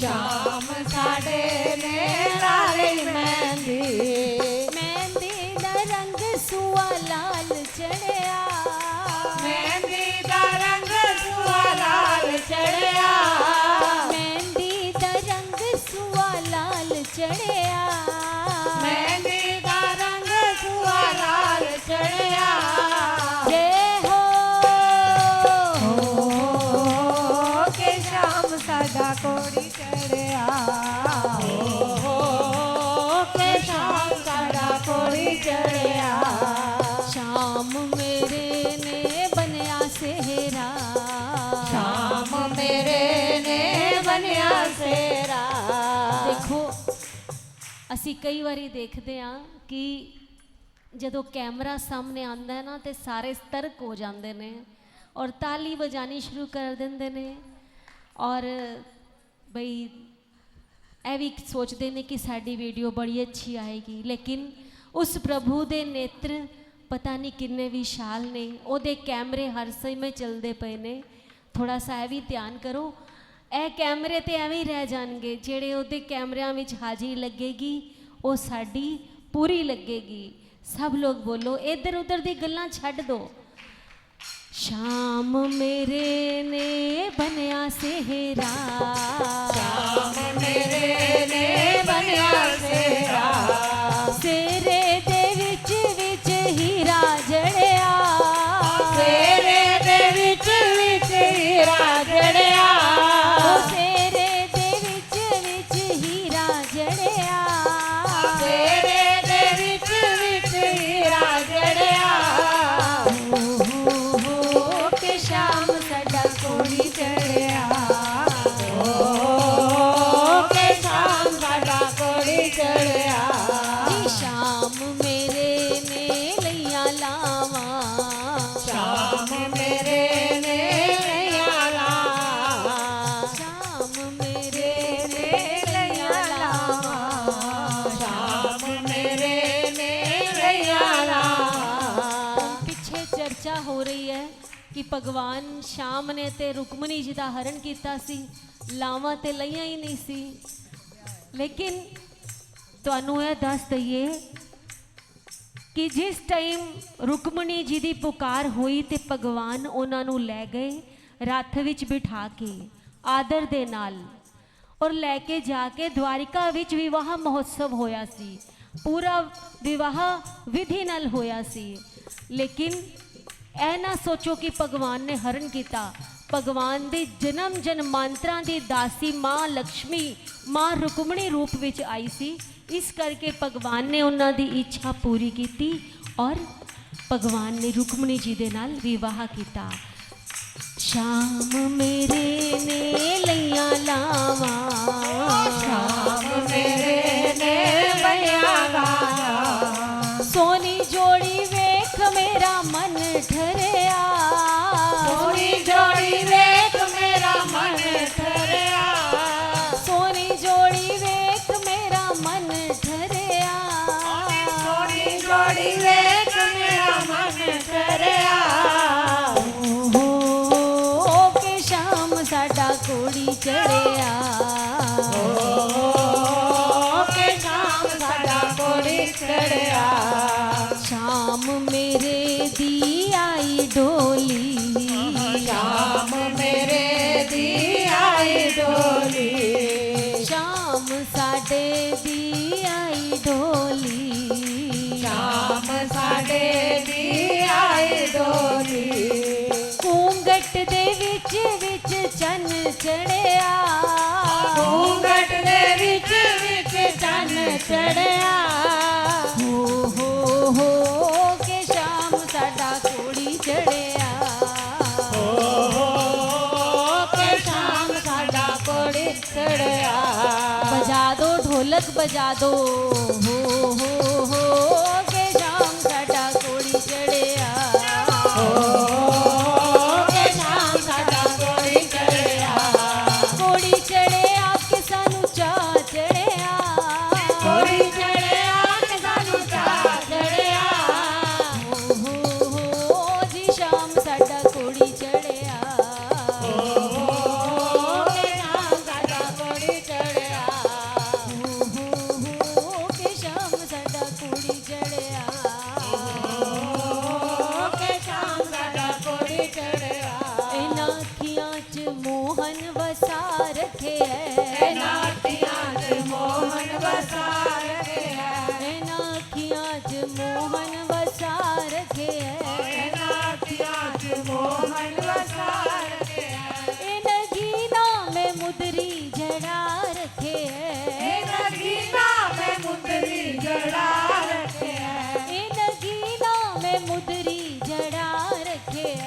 शाम साडे ने लालई मेहंदी मेहंदी दा रंग सुआ लाल चढ़िया, मेहंदी दा रंग सुआ लाल चढ़िया मेहंदी दा रंग सुआ लाल चढ़िया, मेहंदी दा रंग सुआ लाल चढ़िया जय हो के शाम साडा कोड़ी चढ़िया के शाम साडा कोड़ी चढ़िया शाम मेरे ने बनया सेहरा, शाम मेरे ने बनया सेरा देखो ਅਸੀਂ ਕਈ ਵਾਰੀ ਦੇਖਦੇ ਹਾਂ ਕਿ ਜਦੋਂ ਕੈਮਰਾ ਸਾਹਮਣੇ ਆਉਂਦਾ ਹੈ ਨਾ ਤੇ ਸਾਰੇ ਸਤਰਕ ਹੋ ਜਾਂਦੇ ਨੇ ਔਰ ਤਾਲੀ ਵਜਾਣੀ ਸ਼ੁਰੂ ਕਰ ਦਿੰਦੇ ਨੇ ਔਰ ਬਈ ਇਹ ਵੀ ਸੋਚਦੇ ਨੇ ਕਿ ਸਾਡੀ ਵੀਡੀਓ ਬੜੀ ਅੱਛੀ ਆਏਗੀ, ਲੇਕਿਨ ਉਸ ਪ੍ਰਭੂ ਦੇ ਨੇਤਰ ਪਤਾ ਨਹੀਂ ਕਿੰਨੇ ਵਿਸ਼ਾਲ ਨੇ, ਉਹਦੇ ਕੈਮਰੇ ਹਰ ਸਮੇਂ ਚੱਲਦੇ ਪਏ ਨੇ। ਥੋੜਾ ਸਾ ਇਹ ਵੀ ਧਿਆਨ ਕਰੋ, ਇਹ ਕੈਮਰੇ ਤੇ ਐਵੇਂ ਹੀ ਰਹਿ ਜਾਣਗੇ, ਜਿਹੜੇ ਉਹਦੇ ਕੈਮਰਿਆਂ ਵਿੱਚ ਹਾਜ਼ਰੀ ਲੱਗੇਗੀ ਉਹ ਸਾਡੀ ਪੂਰੀ ਲੱਗੇਗੀ। ਸਭ ਲੋਕ ਬੋਲੋ, ਇੱਧਰ ਉੱਧਰ ਦੀ ਗੱਲਾਂ ਛੱਡ ਦਿਓ। शाम मेरे ने बनया सेहरा, शाम मेरे ने बनया सेरा सेरे दे विच ਭਗਵਾਨ ਸ਼ਾਮ ਨੇ ਤੇ ਰੁਕਮਣੀ ਜੀ ਦਾ ਹਰਨ ਕੀਤਾ ਸੀ, ਲਾਵਾਂ ਤੇ ਲਈਆਂ ਹੀ ਨਹੀਂ ਸੀ। ਲੇਕਿਨ ਤੁਹਾਨੂੰ ਇਹ ਦੱਸ ਦਈਏ ਕਿ ਜਿਸ ਟਾਈਮ ਰੁਕਮਣੀ ਜੀ ਦੀ ਪੁਕਾਰ ਹੋਈ ਤੇ ਭਗਵਾਨ ਉਹਨਾਂ ਨੂੰ ਲੈ ਗਏ ਰੱਥ ਵਿੱਚ ਬਿਠਾ ਕੇ ਆਦਰ ਦੇ ਨਾਲ, ਔਰ ਲੈ ਕੇ ਜਾ ਕੇ ਦਵਾਰਿਕਾ ਵਿੱਚ ਵਿਵਾਹ ਮਹੋਤਸਵ ਹੋਇਆ ਸੀ। ਪੂਰਾ ਵਿਵਾਹ ਵਿਧੀ ਨਾਲ ਹੋਇਆ ਸੀ। ਲੇਕਿਨ ਇਹ ਨਾ ਸੋਚੋ ਕਿ ਭਗਵਾਨ ਨੇ ਹਰਨ ਕੀਤਾ। ਭਗਵਾਨ ਦੇ ਜਨਮ ਜਨਮਾਂਤਰਾਂ ਦੀ ਦਾਸੀ ਮਾਂ ਲక్ష్ਮੀ, ਮਾਂ ਰੁਕਮਣੀ ਰੂਪ ਵਿੱਚ ਆਈ ਸੀ। ਇਸ ਕਰਕੇ ਭਗਵਾਨ ਨੇ ਉਹਨਾਂ ਦੀ ਇੱਛਾ ਪੂਰੀ ਕੀਤੀ ਔਰ ਭਗਵਾਨ ਨੇ ਰੁਕਮਣੀ ਜੀ ਦੇ ਨਾਲ ਵਿਵਾਹ ਕੀਤਾ। ਸ਼ਾਮ ਮੇਰੇ ਨੇ ਲਈਆਂ ਲਾਵਾਂ, ਸ਼ਾਮ ਮੇਰੇ ਨੇ ਬਈਆਂ ਗਾਵਾਂ, ਸੋਨੀ ਜੋੜੀ ਵੇਖ ਮੇਰਾ ਮਨ ਠਰਿਆ, ਸੋਹਣੀ ਜੋੜੀ ਵੇਖ ਮੇਰਾ ਮਨ ਠਰਿਆ, ਸੋਨੀ ਜੋੜੀ ਵੇਖ ਮੇਰਾ ਮਨ ਠਰਿਆ, ਸੋਹਣੀ ਜੋੜੀ ਵੇਖ ਮੇਰਾ ਮਨ ਠਰਿਆ। ਹੋ ਕੇ ਸ਼ਾਮ ਸਾਡਾ ਕੋੜੀ ਚੜਿਆ, ਕੇ ਸ਼ਾਮ ਸਾਡਾ ਕੋੜੀ ਚੜਿਆ, ਸ਼ਾਮ ਮੇਰੇ ਦੀ ਆਈ ਡੋਲੀ, ਸ਼ਾਮ ਮੇਰੇ ਦੀ ਆਈ ਡੋਲੀ, ਸ਼ਾਮ ਸਾਡੇ ਦੀ ਆਈ ਡੋਲੀ, ਸ਼ਾਮ ਸਾਡੇ ਦੀ ਆਈ ਡੋਲੀ, ਘੂੰਘਟ ਦੇ ਵਿੱਚ ਚੰਨ ਚੜਿਆ, ਘੂੰਘਟ ਦੇ ਵਿੱਚ ਚੰਨ ਚੜਿਆ, ਹੋ ਕੇ ਸ਼ਾਮ ਸਾਡਾ ਕੋੜੀ ਚੜਿਆ, ਕੇ ਸ਼ਾਮ ਸਾਡਾ ਕੋੜੀ ਚੜਿਆ, ਬਜਾ ਦੋ ਢੋਲਕ ਬਜਾ ਦੋ, ਹੋ ਕੇ ਸ਼ਾਮ ਸਾਡਾ ਕੋੜੀ ਚੜਿਆ, ਕੇ ਸ਼ਾਮ ਸਾਡਾ ਕੋੜੀ ਚੜਿਆ, ਕੋੜੀ ਚੜਿਆ ਕਿ ਸਾਨੂੰ ਚਾਅ ਚੜਿਆ, ਕੋੜੀ ਚੜਿਆ ਕਿ ਸਾਨੂੰ ਚਾਅ ਚੜਿਆ, ਹੋ ਜੀ ਸ਼ਾਮ ਸਾਡਾ ਕੋੜੀ ਚੜਿਆ, ਕੇ ਸ਼ਾਮ ਸਾਡਾ ਕੋੜੀ ਚੜਿਆ, ਹੋ ਕੇ ਸ਼ਾਮ ਸਾਡਾ ਕੋੜੀ ਚੜਿਆ, ਕੇ ਸ਼ਾਮ ਸਾਡਾ ਕੋੜੀ ਚੜਿਆ, ਇਹਨਾਂ ਅੱਖੀਆਂ 'ਚ ਮੋਹਨ ਵਸਾ ਰੱਖਿਆ, ਇਹਨਾਂ ਅੱਖੀਆਂ 'ਚ ਮੋਹਨ ਵਸਾ ਰੱਖਿਆ, ਇਹਨਾਂ ਅੱਖੀਆਂ 'ਚ ਮੋਹਨ ਵਸਾ ਰੱਖਿਆ, ਇਹਨਾਂ ਅੱਖੀਆਂ 'ਚ ਮੋਹਨ ਵਸਾ ਰੱਖਿਆ, ਇਹਨਾਂ ਗੀਨਾ ਮੈਂ ਮੁਦਰੀ ਜੜਾ ਰੱਖਿਆ, ਇਹਨਾਂ ਗੀਨਾ ਮੈਂ ਮੁੰਦਰੀ ਜੜਾ ਰੱਖਿਆ, ਇਹਨਾਂ ਗੀਨਾ ਮੈਂ ਮੁਦਰੀ ਜੜਾ ਰੱਖਿਆ,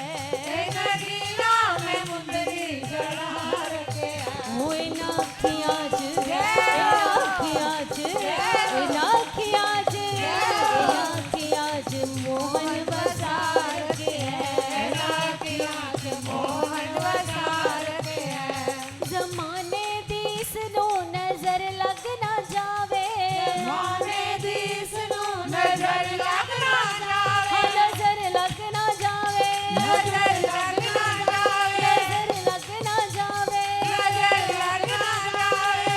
ਇਹਨਾਂ ਗੀਨਾ ਮੈਂ ਮੁੰਦਰੀ ਜੜਾ ਰੱਖਿਆ, ਉਹ ਇਹਨਾਂ ਅੱਖੀਆਂ 'ਚ ਇਹਨਾਂ ਅੱਖੀਆਂ 'ਚ ਇਹਨਾਂ ਅੱਖੀਆਂ 'ਚ ਇਹਨਾਂ ਅੱਖੀਆਂ 'ਚ ਮੋਹਨ ਵਸਾ ਰੱਖਿਆ, ਇਹਨਾਂ ਅੱਖੀਆਂ 'ਚ ਮੋਹਨ ਵਸਾ ਰੱਖਿਆ, ਜ਼ਮਾਨੇ ਦੀ ਇਸ ਨੂੰ ਨਜ਼ਰ ਲੱਗ ਨਾ ਜਾਵੇ, ਮਾਨੇ ਦੀ ਇਸ ਨੂੰ ਨਜ਼ਰ ਲੱਗ ਨਾ ਜਾਵੇ, ਨਜ਼ਰ ਲੱਗ ਨਾ ਜਾਵੇ, ਨਜ਼ਰ ਲੱਗ ਨਾ ਜਾਵੇ, ਨਜ਼ਰ ਲੱਗ ਨਾ ਜਾਵੇ, ਨਜ਼ਰ ਲੱਗ ਨਾ ਜਾਵੇ,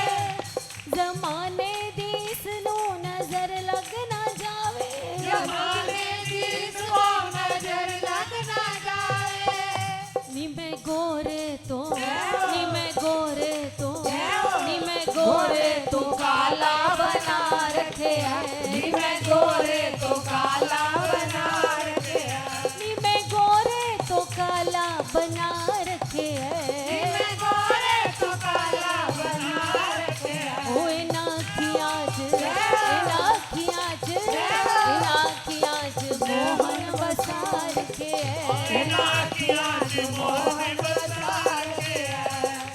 ਜ਼ਮਾਨੇ ਦੀ ਇਸ ਨੂੰ ਨਜ਼ਰ ਲੱਗ ਨਾ ਜਾਵੇ, ਜ਼ਮਾਨੇ ਦੀ ਇਸ ਨੂੰ ਨਜ਼ਰ ਲੱਗ ਨਾ ਜਾਵੇ, ਨੀ ਮੈਂ ਗੋਰੇ ਤੋਂ ਨੀ ਮੈਂ ਗੋਰੇ ਤੋਂ ਨੀ ਮੈਂ ਗੋਰੇ ਤੋਂ ਕਾਲਾ ਬਣਾ ਰੱਖਿਆ, ਨੀ ਮੈਂ ਗੋਰੇ ਤੋਂ ਕਾਲਾ ਬਣਾ ਰੱਖਿਆ, ਨੀ ਮੈਂ ਗੋਰੇ ਤੋਂ ਕਾਲਾ ਬਣਾ ਰੱਖਿਆ, ਨੀ ਮੈਂ ਗੋਰੇ ਤੋਂ ਕਾਲਾ ਬਣਾ ਰੱਖਿਆ, ਉਹ ਇਹਨਾਂ ਅੱਖੀਆਂ 'ਚ ਇਹਨਾਂ ਅੱਖੀਆਂ 'ਚ ਇਹਨਾਂ ਅੱਖੀਆਂ 'ਚ ਮੋਹਨ ਵਸਾ ਰੱਖਿਆ, ਇਹਨਾਂ ਅੱਖੀਆਂ 'ਚ ਮੋਹਨ ਵਸਾ ਰੱਖਿਆ,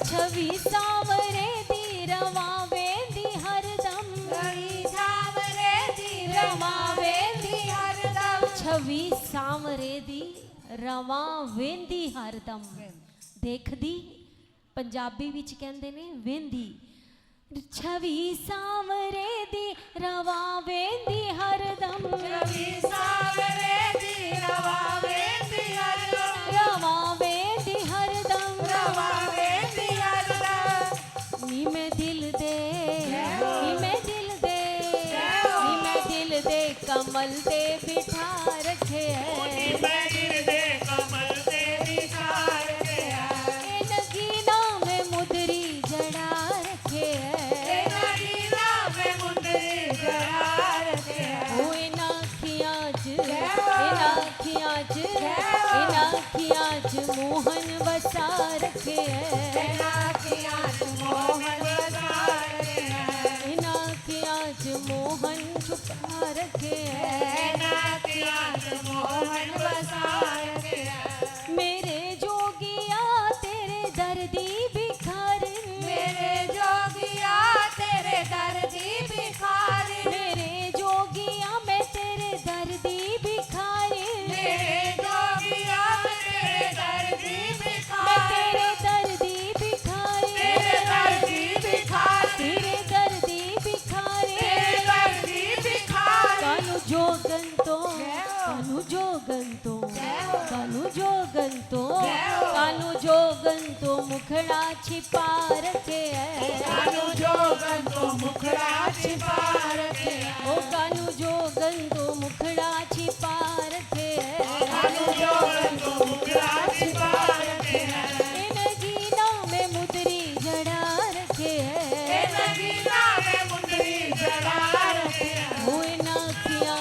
ਛਵੀ ਸਾਵਰੇ ਦੀ ਰਵਾਂ ਵੇਂਦੀ ਹਰਦਮ, ਰਵੀ ਸਾਵਰੇ ਦੀ ਰਮਾ ਵੇਂਦੀ ਹਰਦਮ, ਛਵੀ ਸਾਵਰੇ ਦੀ ਰਵਾਂ ਵੇਂਦੀ ਹਰਦਮ, ਦੇਖਦੀ ਪੰਜਾਬੀ ਵਿੱਚ ਕਹਿੰਦੇ ਨੇ ਵੇਂਦੀ, ਛਵੀ ਸਾਵਰੇ ਦੀ ਰਵਾਂ ਵੇਂਦੀ ਹਰਦਮ, ਰਵੀ ਸਾਵਰੇ ਦੀ ਰਵਾ ਵੇਂਦੀ ਹਰਦਮ, ਰਵਾਂ कमल ते बिठा रखे है मैं गिरधे कमल ते बिठा रखे है इन गीना में मुदरी जड़ा रखे है नगीना में मुंदरी जड़ा रखे है ओ इन अखियां च मोहन बसा रखे है मोहन बसा रखे है इन अखियां च मोहन छुपा रखे है मोहन बसा रखे है मेरे जोगिया तेरे दर्दी भिखारी मेरे जोगिया तेरे दर्दी भिखारी मेरे जोगिया मैं तेरे दर्दी भिखारी मेरे जोगिया तेरे दर्दी मैं तेरे भिखारी दर्दी भिखारी तेरे दर्दी भिखारी तेरे दर्दी भिखारी तेरे दर्दी भिखारी कानु जोगन तो कानु जोगन तो कानु जोगन तो कानु जोगन तो मुखड़ा छिपा रखे है कानू जोगन को मुखड़ा छिपा रखे ओ कानु जोगन तो मुखड़ा छिपा रखे है कानू जोगन को मुखड़ा छिपा रखे इन गीना में मुदरी जड़ा रखे है नगीना में मुंदरी जड़ा रखे वो इन अखियां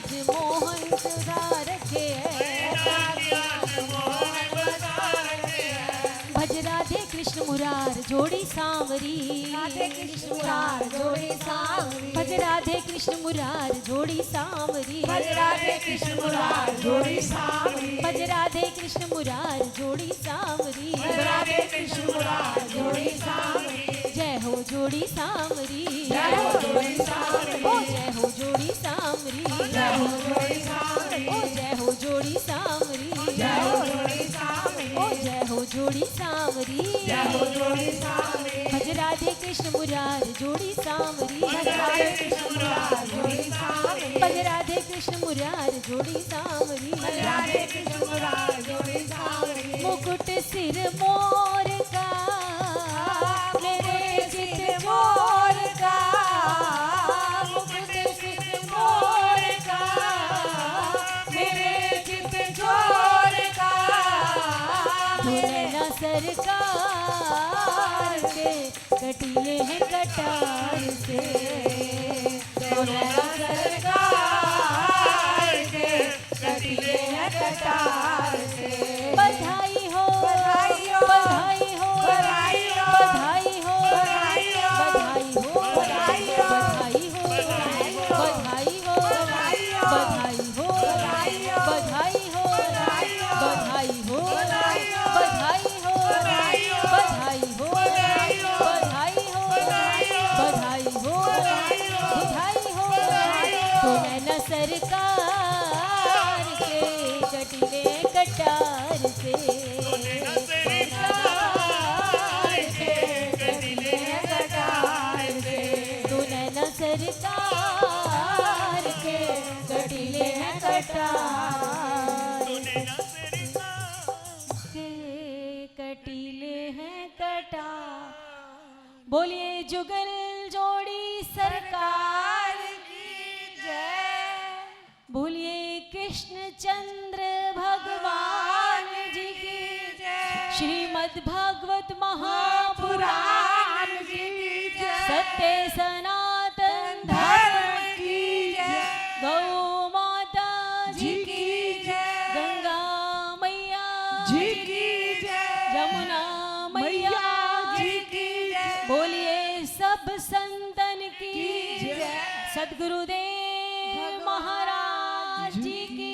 च मोहन चुरा रखे है भज राधे कृष्ण मुरार जोड़ी सांवरी राधे कृष्ण मुरार जोड़ी सांवरी भज राधे कृष्ण मुरार जोड़ी सांवरी भज राधे कृष्ण मुरार जोड़ी सांवरी भज राधे कृष्ण मुरार जोड़ी सांवरी भज राधे कृष्ण मुरार जोड़ी सांवरी जय हो जोड़ी सांवरी जय हो जोड़ी सांवरी ओ जय हो जोड़ी सांवरी जय हो जोड़ी सांवरी ओ जय हो जोड़ी सांवरी जय हो जोड़ी सांवरी ओ जय हो जोड़ी सांवरी जय हो जोड़ी सांवरी भज राधे कृष्ण मुरार जोड़ी सांवरी भज राधे कृष्ण मुरार जोड़ी सांवरी भज राधे कृष्ण मुरार जोड़ी सांवरी भज राधे कृष्ण मुरार जोड़ी सांवरी मुकुट सिर मोर का मेरे चित मोर का मुकुट सिर मोर का मेरे चित चोर का धुरना सरकार के कटिए हैं कटार से सरकार के कटिए हैं कटार से बधाई हो बधाई हो, बधाई हो बधाई हो, बधाई हो बधाई हो, बधाई हो बधाई हो, बधाई हो बधाई हो बधाई हो, बधाई हो बधाई हो, बधाई हो बधाई हो, बधाई हो बधाई हो, बधाई हो बधाई हो, बधाई हो बधाई हो, बधाई हो बधाई हो, बधाई हो बधाई हो, बधाई हो बधाई हो, तो नैना सरकार के कटिले कटार से सरकार के कटिए हैं कटार से तो नैना सरकार के कटिले हैं कटार के कटिले हैं कटार बोलिए जुगल जोड़ी सरकार की जय बोलिए कृष्ण चंद्र भगवान जी की जय श्रीमद् भागवत महापुराण पुराण जी की जय सत्य सनातन धर्म धर्म की जय गौ माता जी की जय गंगा मैया जी की जय यमुना मैया जी की जय बोलिए सब संतन की जय सद्गुरुदेव महाराज जी की